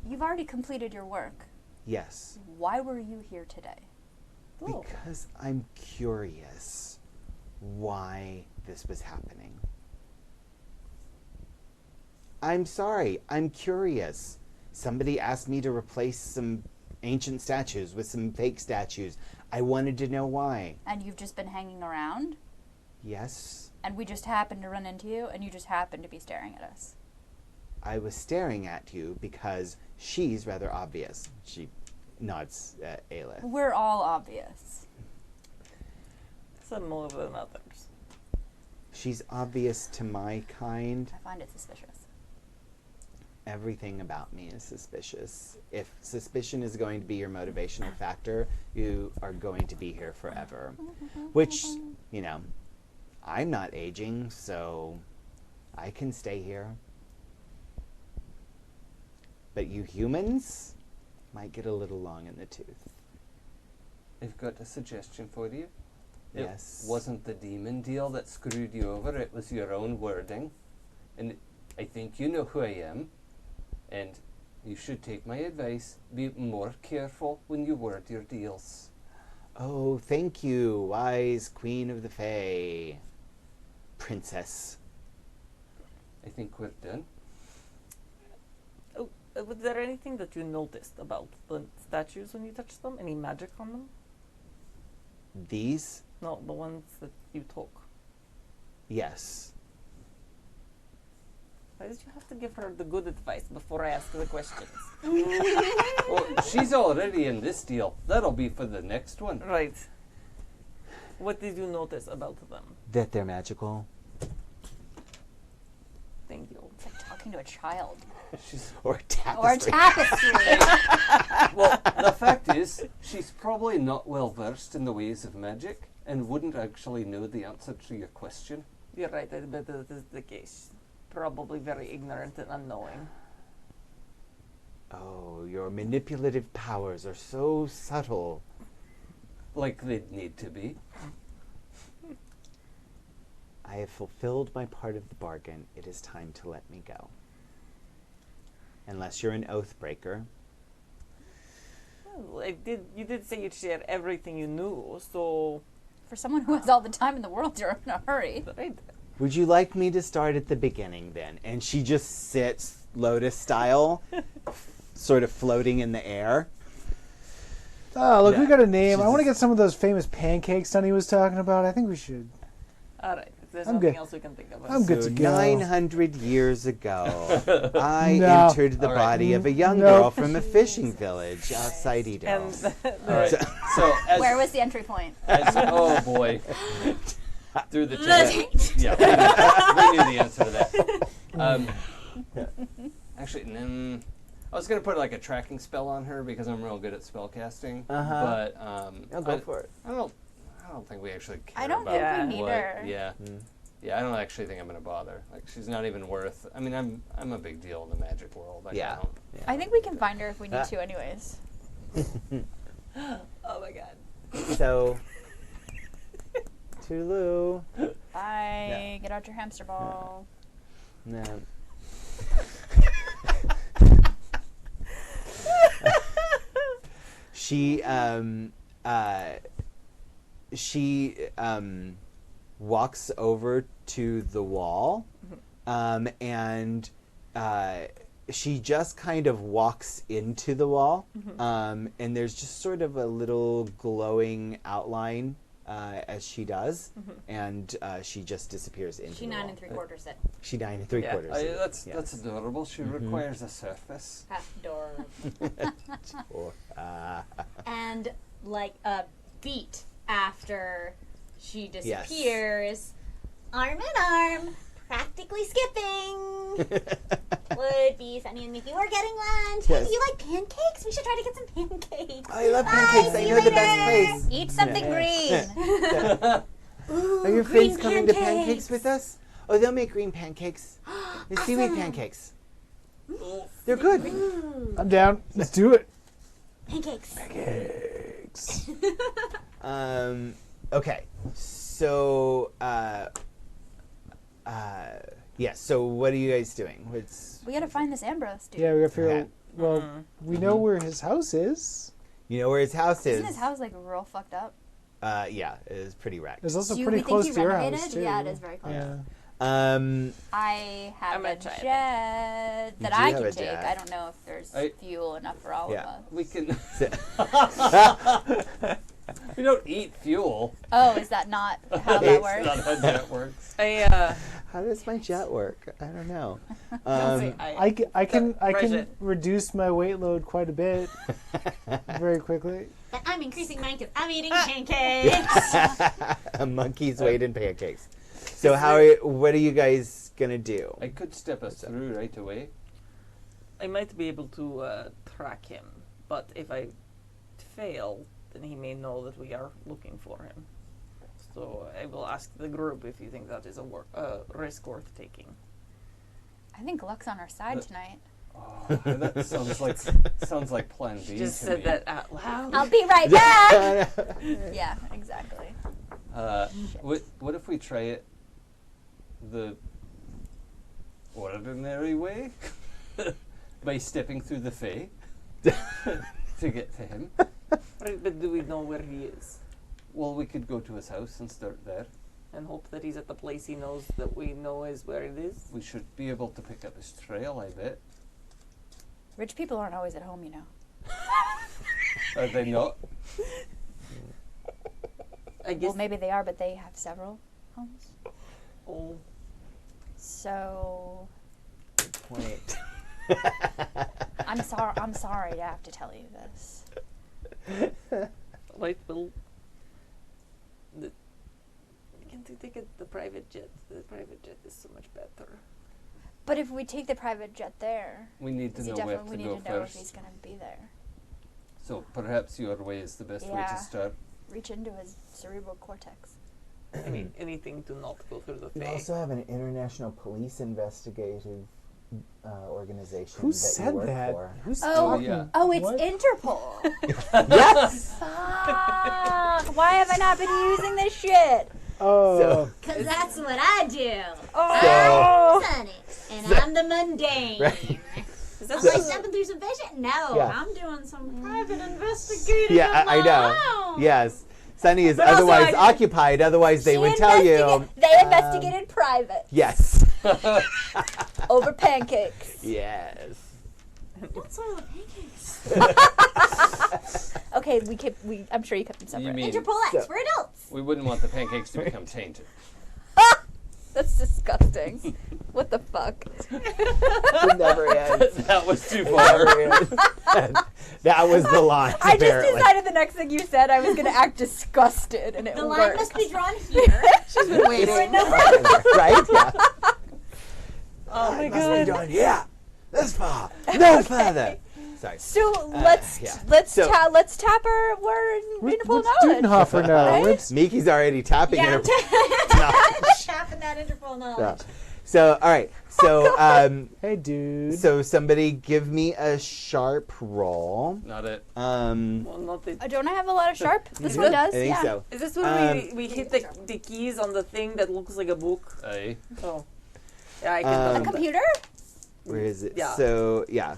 you've already completed your work, Yes. why were you here today? Oh. Because I'm curious why this was happening. I'm sorry. I'm curious. Somebody asked me to replace some ancient statues with some fake statues. I wanted to know why. And you've just been hanging around, Yes. and we just happened to run into you, and you just happened to be staring at us. I was staring at you because she's rather obvious. She nods at Aelith. We're all obvious. Some more than others. She's obvious to my kind. I find it suspicious. Everything about me is suspicious. If suspicion is going to be your motivational factor, you are going to be here forever. Which, you know, I'm not aging, so I can stay here. But you humans might get a little long in the tooth. I've got a suggestion for you. Yes. It wasn't the demon deal that screwed you over, it was your own wording. And I think you know who I am. And you should take my advice. Be more careful when you word your deals. Oh, thank you, wise Queen of the Fae. Princess. I think we're done. Was there anything that you noticed about the statues when you touched them? Any magic on them? These? No, the ones that you took. Yes. Why did you have to give her the good advice before I ask the questions? Well, she's already in this deal. That'll be for the next one. Right. What did you notice about them? That they're magical. Thank you. It's like talking to a child. Or Or a tapestry. tapestry. Well, the fact is, she's probably not well versed in the ways of magic and wouldn't actually know the answer to your question. You're right, I bet that is the case. Probably very ignorant and unknowing. Oh, your manipulative powers are so subtle. Like they'd need to be. I have fulfilled my part of the bargain. It is time to let me go. Unless you're an oath breaker. Well, you did say you'd share everything you knew, so... For someone who has all the time in the world, you're in a hurry. Right. Would you like me to start at the beginning then? And she just sits lotus style, sort of floating in the air. Oh, look, Yeah. we got a name. She's I want to just- get some of those famous pancakes Sonny was talking about. I think we should. Alright, there's I'm nothing good. else we can think of. I'm good So to go. 900 years ago, I No. entered the All right. body of a young Nope. girl from a fishing village outside Edo. And All right. So as, Where was the entry point? oh boy, through the The tape. taint. Yeah, we knew the answer to that. Actually, I was gonna put like a tracking spell on her because I'm real good at spell casting. Uh-huh. But I'll go for it. I don't think we actually care I don't about think we need what- her. Yeah. Yeah, I don't actually think I'm gonna bother. Like, she's not even worth. I mean, I'm a big deal in the magic world. I Yeah. don't. I think we can find her if we need to, anyways. oh my god. So, Tulu. Bye. Get out your hamster ball. No. She walks over to the wall, and she just kind of walks into the wall, and there's just sort of a little glowing outline as she does, and she just disappears into She the 9 wall. 3/4 it. She 9 3/4. That's Yes. adorable. She requires a surface. Adorable. Or, And like a beat after she disappears, Arm in arm, practically skipping. Would be Sunny and Mickey. We're getting lunch. Yes. Hey, do you like pancakes? We should try to get some pancakes. I love Bye, pancakes. see I you know the best later. place. Eat something green. Ooh, Are your green friends coming to pancakes with us? Oh, they'll make green pancakes. They're seaweed pancakes. They're good. I'm down. Let's do it. Pancakes. Okay. So, yeah. So, what are you guys doing? We gotta find this Ambrose dude. Yeah, we gotta figure Okay. out. Well, we know where his house is. You know where his house is? Isn't his house like real fucked up? Yeah, it is pretty wrecked. It's also Do pretty we close think to he your renovated? house too. Yeah, it is very close. Yeah. I have I'm a gonna try it. jet You that do I have can a take. jet. I don't know if there's fuel enough for all Yeah. of us. We can. We don't eat fuel. Oh, is that not how that It's works? Not how that works. How does my jet work? I don't know. I can Bridget. reduce my weight load quite a bit very quickly. But I'm increasing mine because I'm eating pancakes. A monkey's weight in pancakes. So, what are you guys gonna do? I could step us through right away. I might be able to track him, but if I fail, then he may know that we are looking for him. So I will ask the group if you think that is a risk worth taking. I think luck's on our side tonight. Oh, that sounds like Plan B. Just to said me. that out loud. I'll be right back. Yeah, exactly. What if we try it the ordinary way by stepping through the Fae to get to him? Right, but do we know where he is? Well, we could go to his house and start there. And hope that he's at the place he knows that we know is where it is? We should be able to pick up his trail, I bet. Rich people aren't always at home, you know. Are they not? I guess. Well, maybe they are, but they have several homes. Oh, So Wait. I'm sorry to have to tell you this. right, well. Can't you take the private jet? The private jet is so much better. But if we take the private jet there, We need to know where to we need go to know if he's first. going to be there. So perhaps your way is the best way Yeah. to start. Reach into his cerebral cortex. I mean, anything to not go through the We Fae. also have an international police investigative organization Who that said you work that? for. Who's Oh, talking? yeah. Oh, it's What? Interpol. Yes. Fuck! Why have I not been using this shit? Oh, Because that's what I do. Oh! I'm Sunny. And I'm the mundane. Right. Is that I'm like so- stepping through some vision. No, Yeah. I'm doing some private investigating. Yeah, of I my know. own. Yes. Sunny is But also otherwise I- occupied. Otherwise, they She would tell you. They investigated private Yes. over pancakes. Yes. Don't soil the pancakes. Okay, I'm sure you kept them You separate. mean Interpol X for adults. we wouldn't want the pancakes to become tainted? That's disgusting. What the fuck? It never ends. That was too far. Never ends. That was the line. I just apparently. decided the next thing you said I was going to act disgusted, and it The line worked. must be drawn here. She's been waiting. Right? Yeah. Oh my Must be god. done. Yeah. This far. No further. Sorry. So let's yeah. let's So- let's tap our Interpol What's knowledge. Dudenhofer know? Right? What's- Miki's already tapping Yeah, it. I'm tapping that Interpol knowledge. Yeah. So, all right. So, Hey, dude. so somebody give me a sharp roll. Not it. Well, not the, Don't I have a lot of sharp? This Is one it? does. I think Yeah. so. is this when we hit the keys on the thing that looks like a book? Aye. Oh. Yeah, I can Um, A find that. computer? Where is it? Yeah. So, yeah.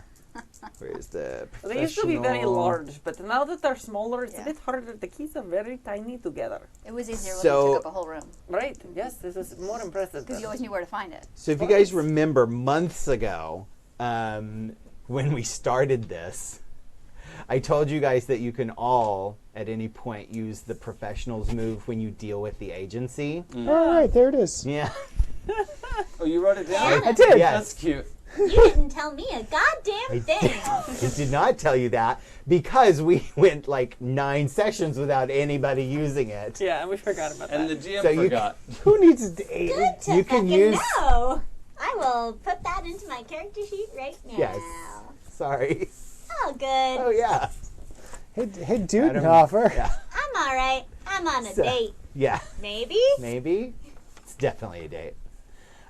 Where's the They used to be very professional? large, but now that they're smaller, it's Yeah. a bit harder. The keys are very tiny together. It was easier when So- you took up a whole room Right? Yes, this is more impressive. because you always knew where to find it. So if you guys remember months ago, when we started this, I told you guys that you can all, at any point, use the professionals move when you deal with the agency. All right, there it is. Yeah. Oh, you wrote it down? I did. That's cute. You didn't tell me a goddamn thing. I did not tell you that because we went like 9 sessions without anybody using it. Yeah, and we forgot about And the that. GM So you- forgot. Who needs to Good to You can fucking use- know. I will put that into my character sheet right now. Yes. Sorry. Oh, good. Oh yeah. Hey, Dudenhofer. Yeah. I'm all right. I'm on a So- date. Yeah. Maybe. Maybe. It's definitely a date.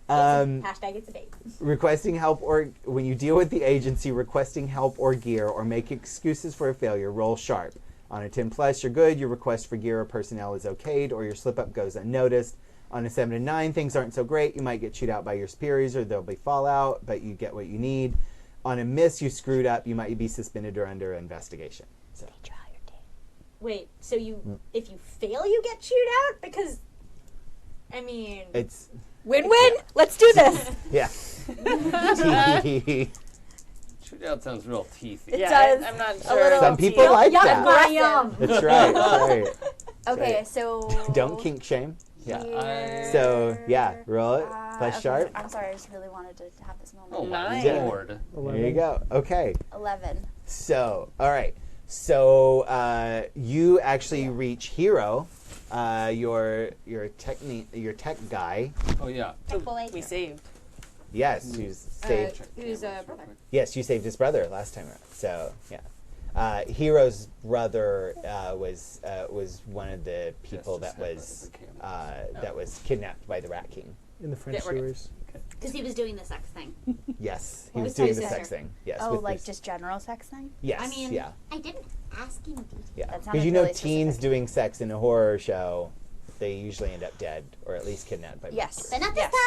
Hashtag it's a date. Requesting help or when you deal with the agency, requesting help or gear or make excuses for a failure, roll sharp. On a 10 plus, you're good. Your request for gear or personnel is okayed, or your slip up goes unnoticed. On a 7 to 9, things aren't so great. You might get chewed out by your superiors, or there'll be fallout, but you get what you need. On a miss, you screwed up. You might be suspended or under investigation. So. Wait, so if you fail, you get chewed out? Because, I mean, It's Win-win. Let's do this. yeah. Shootout sounds real teethy. It Yeah, does. I'm not A sure. little Some people like yum, that. yum. That's right. That's right. Okay, Right. so Don't kink shame. Yeah. here- So yeah, roll it. Plus okay, sharp. I'm sorry, I just really wanted to have this moment. Oh my Nice. lord. There you go. Okay. 11. So, all right. So you actually reach Hero, your tech guy. Oh yeah. We saved. Yes, who's saved. Who's a brother? Yes, you saved his brother last time around. So yeah. Hero's brother was one of the people Yes, that just was kidnapped by the Rat King. In the French Yeah, we're good. sewers. because he was doing the sex thing. Yes, he What was was doing his the sister? sex thing. Yes. Oh, with like his- just general sex thing? yes. I mean, yeah. I didn't ask him details. Yeah, That because sounded you know really teens specific. doing sex in a horror show, they usually end up dead or at least kidnapped by Yes. monsters. But not this Yes. time.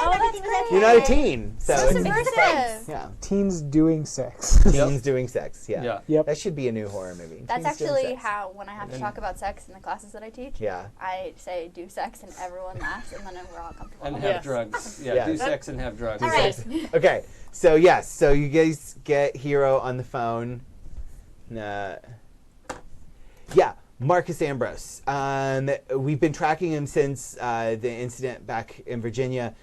Oh, Everything that's was okay. You're not a teen, so So it's, subversive. yeah, Teens doing sex. teens doing sex. Yeah. Yeah. Yep. That should be a new horror movie. That's Teens doing actually sex. how, when I have to And- talk about sex in the classes that I teach, Yeah. I say do sex and everyone laughs and then we're all comfortable. And have Yes. drugs. Yeah, Yeah. do sex and have drugs. All right. Okay, so yes, so you guys get Hero on the phone. Yeah, Marcus Ambrose. We've been tracking him since the incident back in Virginia.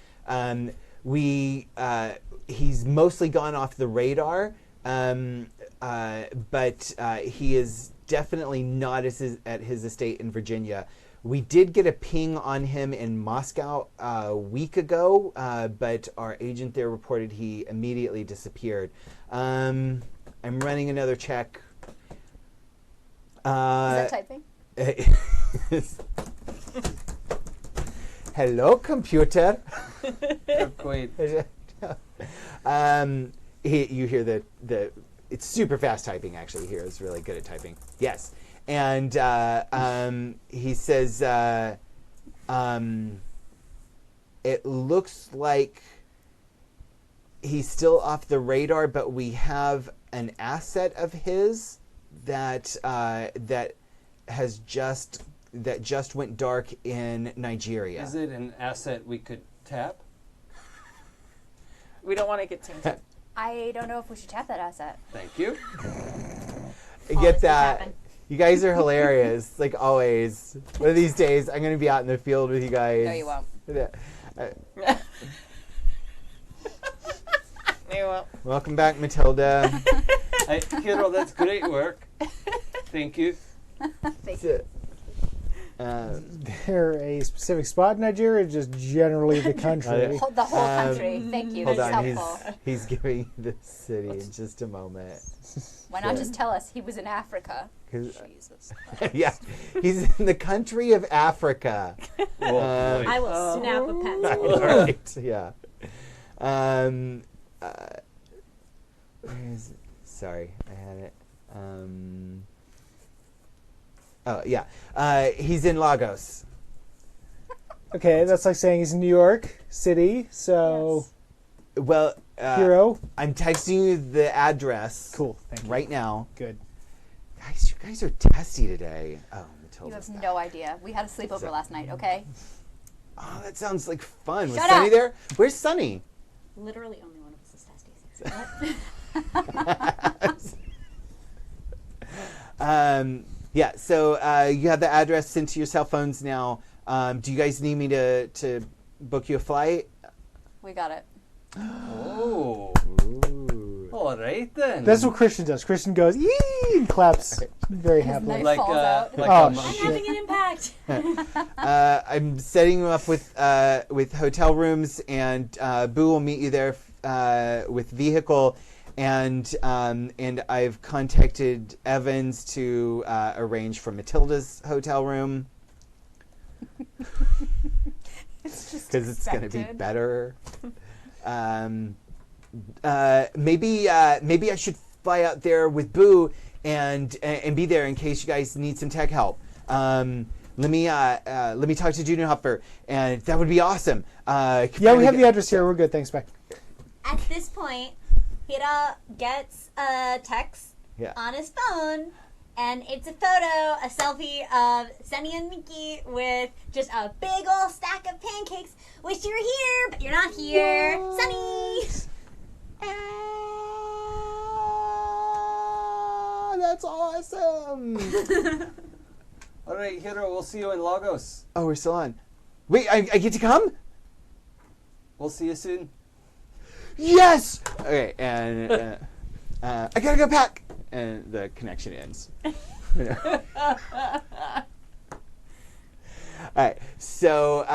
He's mostly gone off the radar, but he is definitely not at his estate in Virginia. We did get a ping on him in Moscow a week ago, but our agent there reported he immediately disappeared. I'm running another check. Is that typing? Hello, computer. Wait. You hear the it's super fast typing. Actually, here it's really good at typing. Yes, and he says it looks like he's still off the radar, but we have an asset of his that just went dark in Nigeria. Is it an asset we could tap? We don't want to get tainted. I don't know if we should tap that asset. Thank you. Get that. happen. You guys are hilarious, like always. One of these days, I'm going to be out in the field with you guys. No, you won't. Welcome back, Matilda. Hero, that's great work. Thank you. There a specific spot in Nigeria, or just generally the country? The whole country. Thank you. Hold That's on, helpful. he's giving you the city in just a moment. Why not just tell us he was in Africa? 'Cause- Jesus. Yeah, he's in the country of Africa. I will snap a pencil. Right, yeah. Where is it? Sorry, I had it. Oh, yeah. He's in Lagos. Okay, that's like saying he's in New York City. So, Well, Hero. I'm texting you the address. Cool. Thank you. Right now. Good. Guys, you guys are testy today. Oh, You Matilda's have back. no idea. We had a sleepover last night, okay? Oh, that sounds like fun. Was Shut Sunny up. there? Where's Sunny? Literally only one of us is testes. Yeah, so you have the address sent to your cell phones now. Do you guys need me to book you a flight? We got it. Oh. Ooh. All right then. That's what Christian does. Christian goes, yee, and claps very happily. knife falls out. like Oh, a monkey. I'm shit. having an impact. I'm setting you up with hotel rooms, and Boo will meet you there with vehicle, and I've contacted Evans to arrange for Matilda's hotel room It's just because it's going to be expected. better. Maybe I should fly out there with Boo and be there in case you guys need some tech help. Let me talk to Junior Hopper, and that would be awesome. Yeah, we have the address here. We're good. Thanks, bye. At this point, Hira gets a text Yeah. on his phone, and it's a photo, a selfie of Sunny and Mickey with just a big old stack of pancakes. Wish you were here, but you're not here. Sunny! Ah, that's awesome. All right, Hero, we'll see you in Lagos. Oh, we're still on. Wait, I get to come? We'll see you soon. Yes! Okay, and I gotta go pack. And the connection ends. Alright, so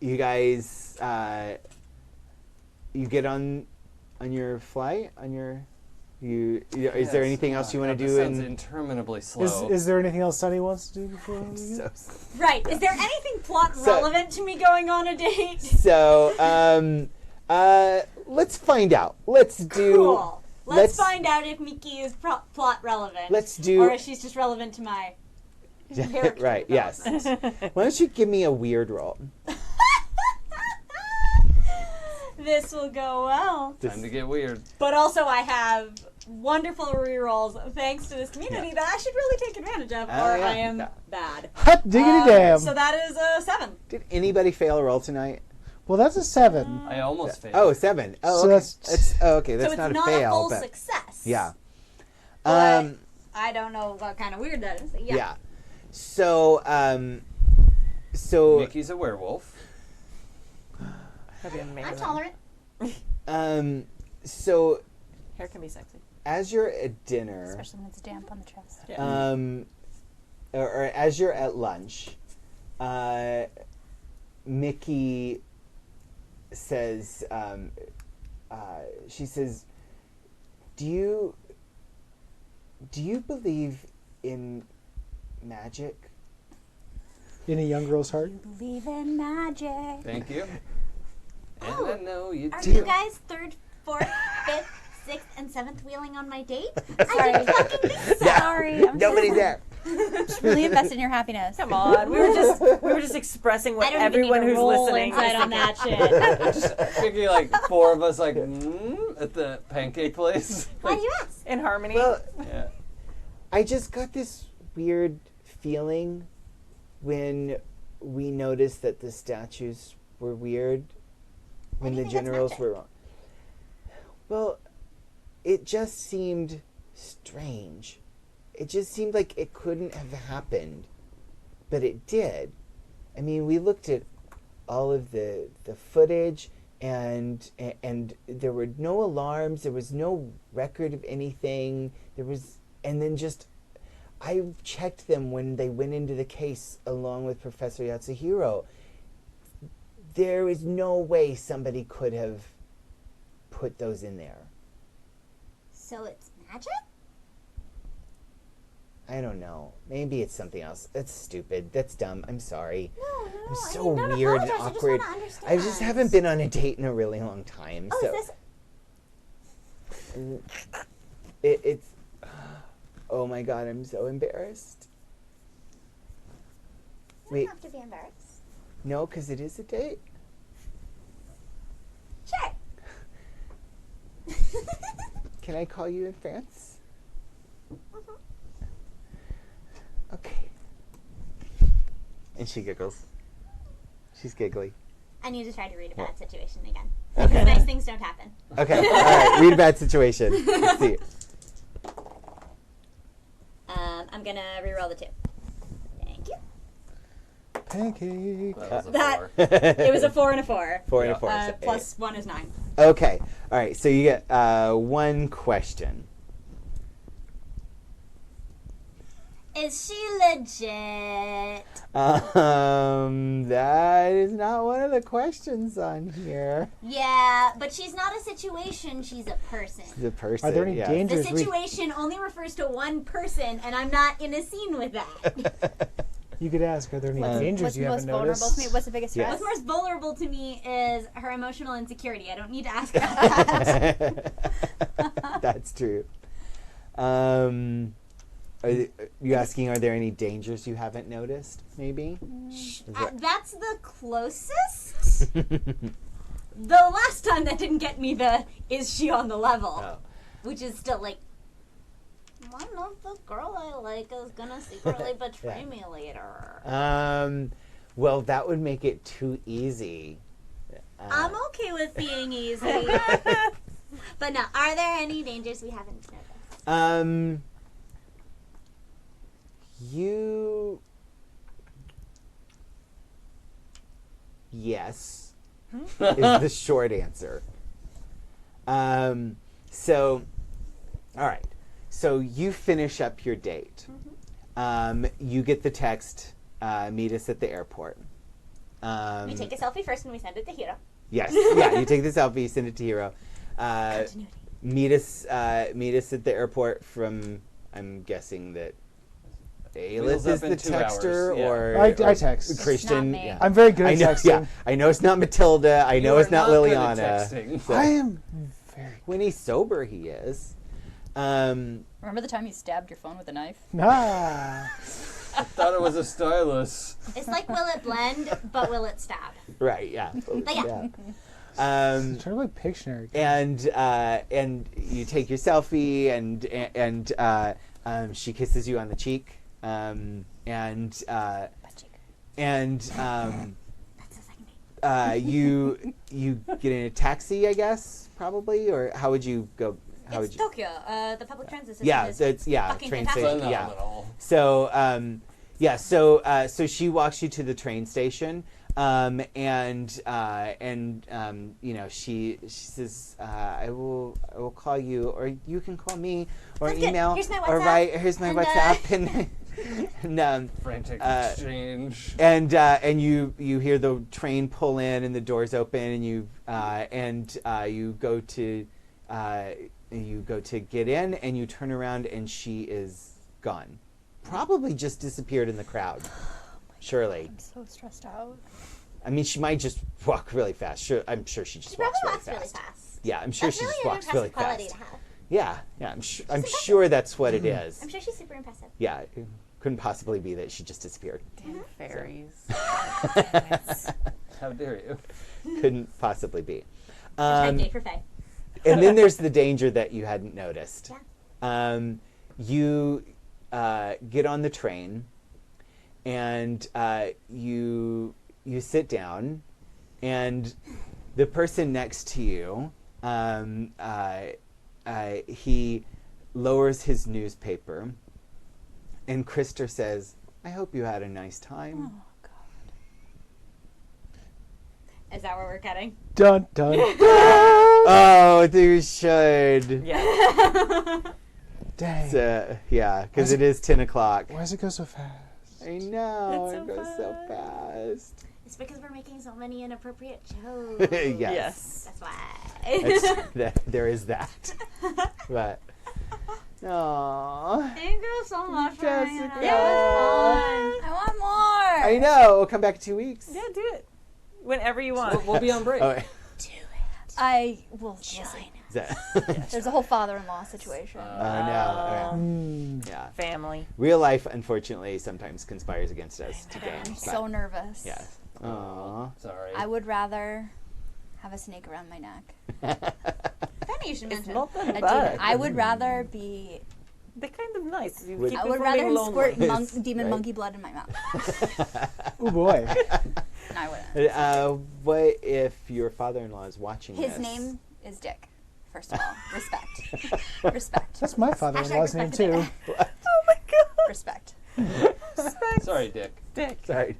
you guys you get on your flight? Is there anything else you want to This do sounds in interminably slow. Is there anything else Sunny wants to do before we so, get? Right. Is there anything plot So- relevant to me going on a date? so let's find out. Let's do Cool. Let's find out if Miki is plot relevant. Let's do Or if she's just relevant to my character right, yes. development. Why don't you give me a weird roll? This will go well. Time to get weird. But also I have wonderful rerolls thanks to this community that I should really take advantage of, or yeah. I am Yeah. bad. Hot diggity damn. So that is a 7. Did anybody fail a roll tonight? Well, that's a 7. I almost failed. Oh, 7. Oh, So okay. that's- okay. That's So it's not not a fail, full but success. yeah. But I don't know what kind of weird that is. Yeah. Yeah. So Mickey's a werewolf. That'd be amazing. I'm tolerant. so Hair can be sexy. as you're at dinner, Especially when it's damp on the chest. or as you're at lunch, Mickey says, she says, do you believe in magic? In a young girl's heart. Believe in magic. Thank you. Oh, And I know you Are do. you guys 3rd, 4th, 5th, 6th, and 7th wheeling on my date? I didn't fucking think so. Sorry. I'm Nobody's there. just really invested in your happiness. Come on, we were just expressing I what don't everyone even need who's to roll listening inside is on that shit. Just thinking like 4 of us like at the pancake place. Why do you ask? in harmony. Well, Yeah. I just got this weird feeling when we noticed that the statues were weird, when do you the think that's generals magic? were wrong. Well, it just seemed strange. It just seemed like it couldn't have happened, but it did. I mean, we looked at all of the footage, and there were no alarms. There was no record of anything. And then just, I checked them when they went into the case along with Professor Yatsuhiro. There is no way somebody could have put those in there. So it's magic? I don't know. Maybe it's something else. That's stupid. That's dumb. I'm sorry. No. I'm so I mean, don't weird and apologize. awkward. I just want to understand. I just haven't been on a date in a really long time. Oh, so is this? it's. Oh my God! I'm so embarrassed. You don't have to be embarrassed. No, because it is a date. Sure. Can I call you in France? Mm-hmm. Okay. And she giggles. She's giggly. I need to try to read a bad situation again. Okay. Because nice things don't happen. Okay. All right. Read a bad situation. Let's see. I'm gonna reroll the 2. Thank you. Pancake. That was a That- 4. It was a 4 and a 4. 4 and a 4. so Plus 1 is 9. 8. Okay. All right. So you get one question. Is she legit? That is not one of the questions on here. Yeah, but she's not a situation, she's a person. The person. Are there any yeah. The dangers? situation only refers to one person, and I'm not in a scene with that. You could ask, are there any What's dangers you most haven't vulnerable noticed? to me? What's the biggest Yes. stress? What's most vulnerable to me is her emotional insecurity. I don't need to ask about that. That's true. Are you asking, are there any dangers you haven't noticed, maybe? Is that- That's the closest. The last time that didn't get me the, is she on the level? Oh. Which is still like, one of the girl I like is gonna secretly betray me later. Well, that would make it too easy. I'm okay with being easy. But no, are there any dangers we haven't noticed? Yes, is the short answer. So, all right. So you finish up your date. You get the text, meet us at the airport. We take a selfie first and we send it to Hiro. Yes. Yeah, you take the selfie, send it to Hiro. Continuity. Meet us at the airport from, I'm guessing that Wheels Aelith is up in the 2 texter, hours, yeah. or I or text. Christian. It's not me. Yeah. I'm very good I at know. texting. Yeah, I know it's not Matilda. I know You it's are not good at Liliana. texting. So I am very. when he's sober, he is. Remember the time you stabbed your phone with a knife? Ah. I thought it was a stylus. It's like will it blend, but will it stab? Right. Yeah. But yeah. Trying to like Pictionary. And you take your selfie, and she kisses you on the cheek, and That's the second date. you get in a taxi, I guess, probably, or how would you go? How It's would you? Tokyo. The public transit system Yeah, is that's fucking train fantastic. station. Yeah. Phenomenal. So so she walks you to the train station, and you know she says I will call you, or you can call me, or Sounds good. email, Here's my or WhatsApp, write. Here's my and, WhatsApp, and Frantic exchange. and you hear the train pull in and the doors open, and you go to get in, and you turn around and she is gone. Probably just disappeared in the crowd. Surely. I'm so stressed out. I mean, she might just walk really fast. Sure, I'm sure she just She probably walks walks really really fast. fast. Yeah, I'm sure That's she really just an walks really impressive quality fast. to have. Yeah, I'm sure that's what it is. I'm sure she's super impressive. Yeah, it couldn't possibly be that she just disappeared. Damn fairies. How dare you? Couldn't possibly be. Date for Faye. And then there's the danger that you hadn't noticed. Yeah. You get on the train, and you sit down, and the person next to you, he lowers his newspaper, and Krister says, "I hope you had a nice time." Oh God. Is that where we're cutting? Dun dun. Oh, you should. Yeah. Dang. So, yeah, because it is 10 o'clock. Why does it go so fast? I know, It's so it goes so fast. It's because we're making so many inappropriate jokes. Yes. That's why. There is that. But, aww. Thank you so much, Jessica. Ryan. It was fun. I want more. I know. We'll come back in 2 weeks. Yeah, do it. Whenever you want. We'll be on break. Oh, I will join. is that? There's a whole father-in-law situation. No. Yeah. Family. Real life, unfortunately, sometimes conspires against us to gain. I'm so nervous. Yes. Aww. Sorry. I would rather have a snake around my neck. Funny you should It's mention. not A that demon. bad. I would rather be. They're kind of nice. You Would- keep I me would from rather being lonely. squirt Yes, demon right. monkey blood in my mouth. Oh boy. No, I wouldn't. What if your father-in-law is watching His this? name is Dick. First of all, respect. Respect. That's my father-in-law's name respect too. Oh my god. Respect. Sorry, Dick. Dick. Sorry.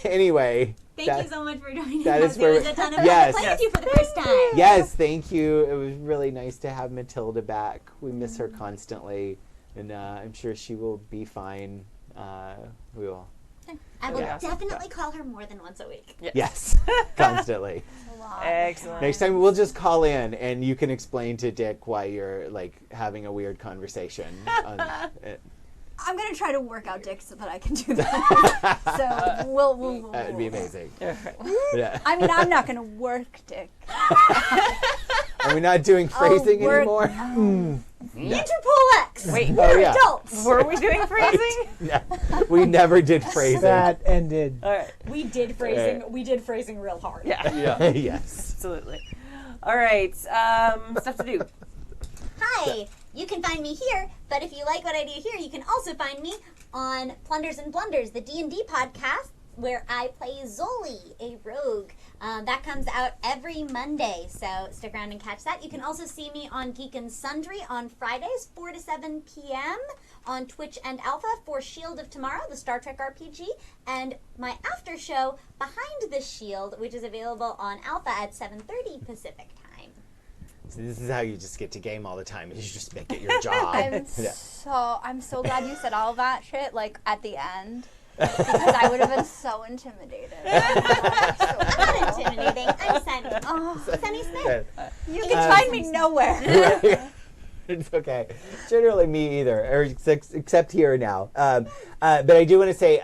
Anyway. Thank you so much for joining that us. is It where- was a ton of fun Yes. to play with you for the first time. Yes, thank you. It was really nice to have Matilda back. We miss her constantly, and I'm sure she will be fine. We will. I will Yeah. definitely call her more than once a week. Yes, constantly. A lot. Excellent. Next time we'll just call in, and you can explain to Dick why you're like having a weird conversation. I'm gonna try to work out Dick so that I can do that. So we'll That would be amazing. Yeah. I mean, I'm not gonna work Dick. Are we not doing phrasing work- anymore? Interpol X. Wait, Oh yeah. Adults. were we doing phrasing? Yeah. We never did phrasing. That ended. All right. We did phrasing. We did phrasing real hard. Yeah. Yeah. Yes. Absolutely. All right. Stuff to do. Hi. You can find me here, but if you like what I do here, you can also find me on Plunders and Blunders, the D&D podcast, where I play Zoli, a rogue. That comes out every Monday, so stick around and catch that. You can also see me on Geek and Sundry on Fridays, 4 to 7 p.m. on Twitch and Alpha for Shield of Tomorrow, the Star Trek RPG, and my after show, Behind the Shield, which is available on Alpha at 7:30 Pacific time. So this is how you just get to game all the time. You just make it your job. I'm so glad you said all that shit like at the end. Because I would have been so intimidated. I'm not intimidating. I'm Sunny. Sunny Smith. You can find me nowhere. It's okay. Generally, me either, or except here now. But I do want to say,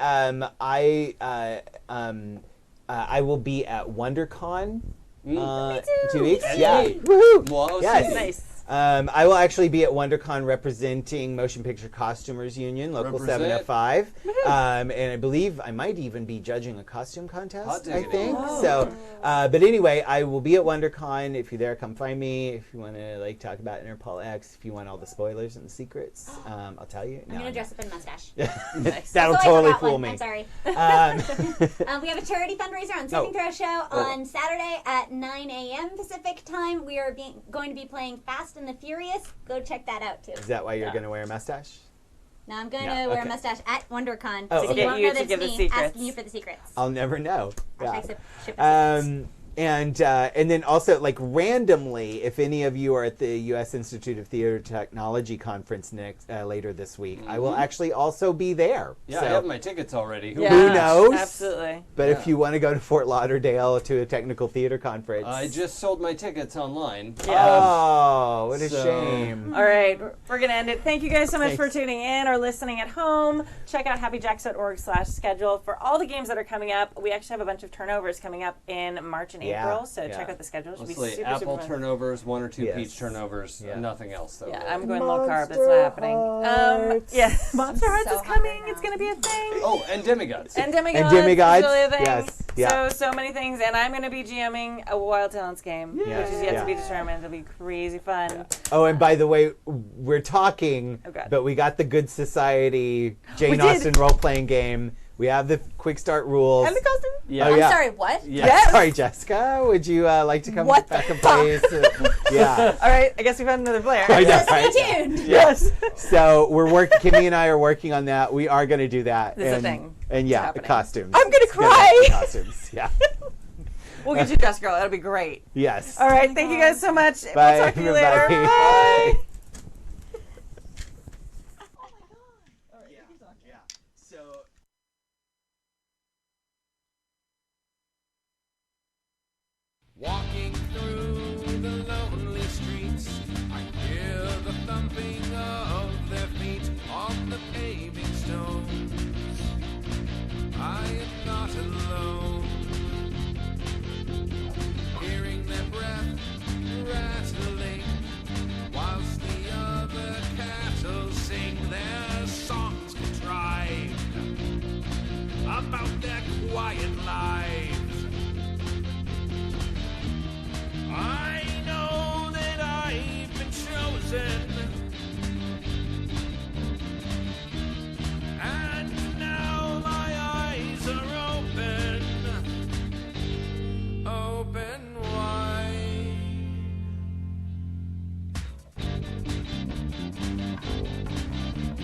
I will be at WonderCon. 2 weeks. Yeah. Woohoo! Well, Yes. Nice. I will actually be at WonderCon representing Motion Picture Costumers Union, Local Represent. 705. And I believe I might even be judging a costume contest, Hot I diggity. think. So, but anyway, I will be at WonderCon. If you're there, come find me. If you want to like talk about Interpol X, if you want all the spoilers and the secrets, I'll tell you. I'm going to dress up in mustache. That'll Also, I totally forgot fool one. me. I'm sorry. Um, We have a charity fundraiser on Saving Throw Show on Saturday at 9 a.m. Pacific time. We are going to be playing Fast and the Furious. Go check that out too. is that why you're going to wear a mustache? Now I'm going No, to wear okay. a mustache at WonderCon, Oh, so okay. you won't You know to that's give the me secrets. asking you for the secrets. I'll never know. Yeah. Hashtag ship the secrets. And then also, like, randomly, if any of you are at the U.S. Institute of Theater Technology conference later this week, I will actually also be there. Yeah, So- I have my tickets already. Yeah, Who knows? Absolutely. But if you want to go to Fort Lauderdale to a technical theater conference. I just sold my tickets online. Oh, what a So- shame. All right, we're going to end it. Thank you guys so much for Thanks. tuning in or listening at home. Check out happyjacks.org/schedule for all the games that are coming up. We actually have a bunch of turnovers coming up in March and Yeah, April, so yeah. check out the schedule. It should be Mostly super, apple super fun. turnovers, 1 or 2 Yes. peach turnovers, Yeah. nothing else. Though. Yeah, I'm going low carb. That's Monster not happening. Hearts. Yeah, Monster Hearts so is coming. hungry It's now. going to be a thing. Oh, and demigods. And demigods. And demigods, is really a thing. yes, yeah. So many things. And I'm going to be GMing a Wild Talents game, Yeah. which is yet Yeah. to be determined. It'll be crazy fun. Oh, and by the way, we're talking, Oh, God. but we got the Good Society Jane We did. Austen role-playing game. We have the quick start rules. And the costume. Yeah. Oh, I'm yeah. sorry, what? Yes. Sorry, Jessica. Would you like to come What back the and play? Yeah. All right, I guess we found another player. I know, Stay right? tuned. Yes. So Kimmy and I are working on that. We are going to do that. This is a and, thing. And It's yeah, happening. costumes. I'm gonna It's gonna cry. be Costumes. Yeah. We'll get you dressed, girl. That'll be great. Yes. All right, thank you guys so much. Bye, We'll talk to you later. everybody. Bye. Walking through the lonely streets, I hear the thumping of their feet on the paving stones. I am not alone, hearing their breath rattling, whilst the other cattle sing their songs contrived about their quiet lives. I know that I've been chosen, and now my eyes are open wide.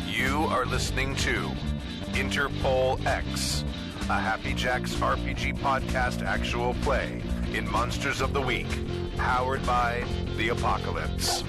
You are listening to Interpol X, a Happy Jacks RPG podcast actual play in Monsters of the Week, powered by the Apocalypse.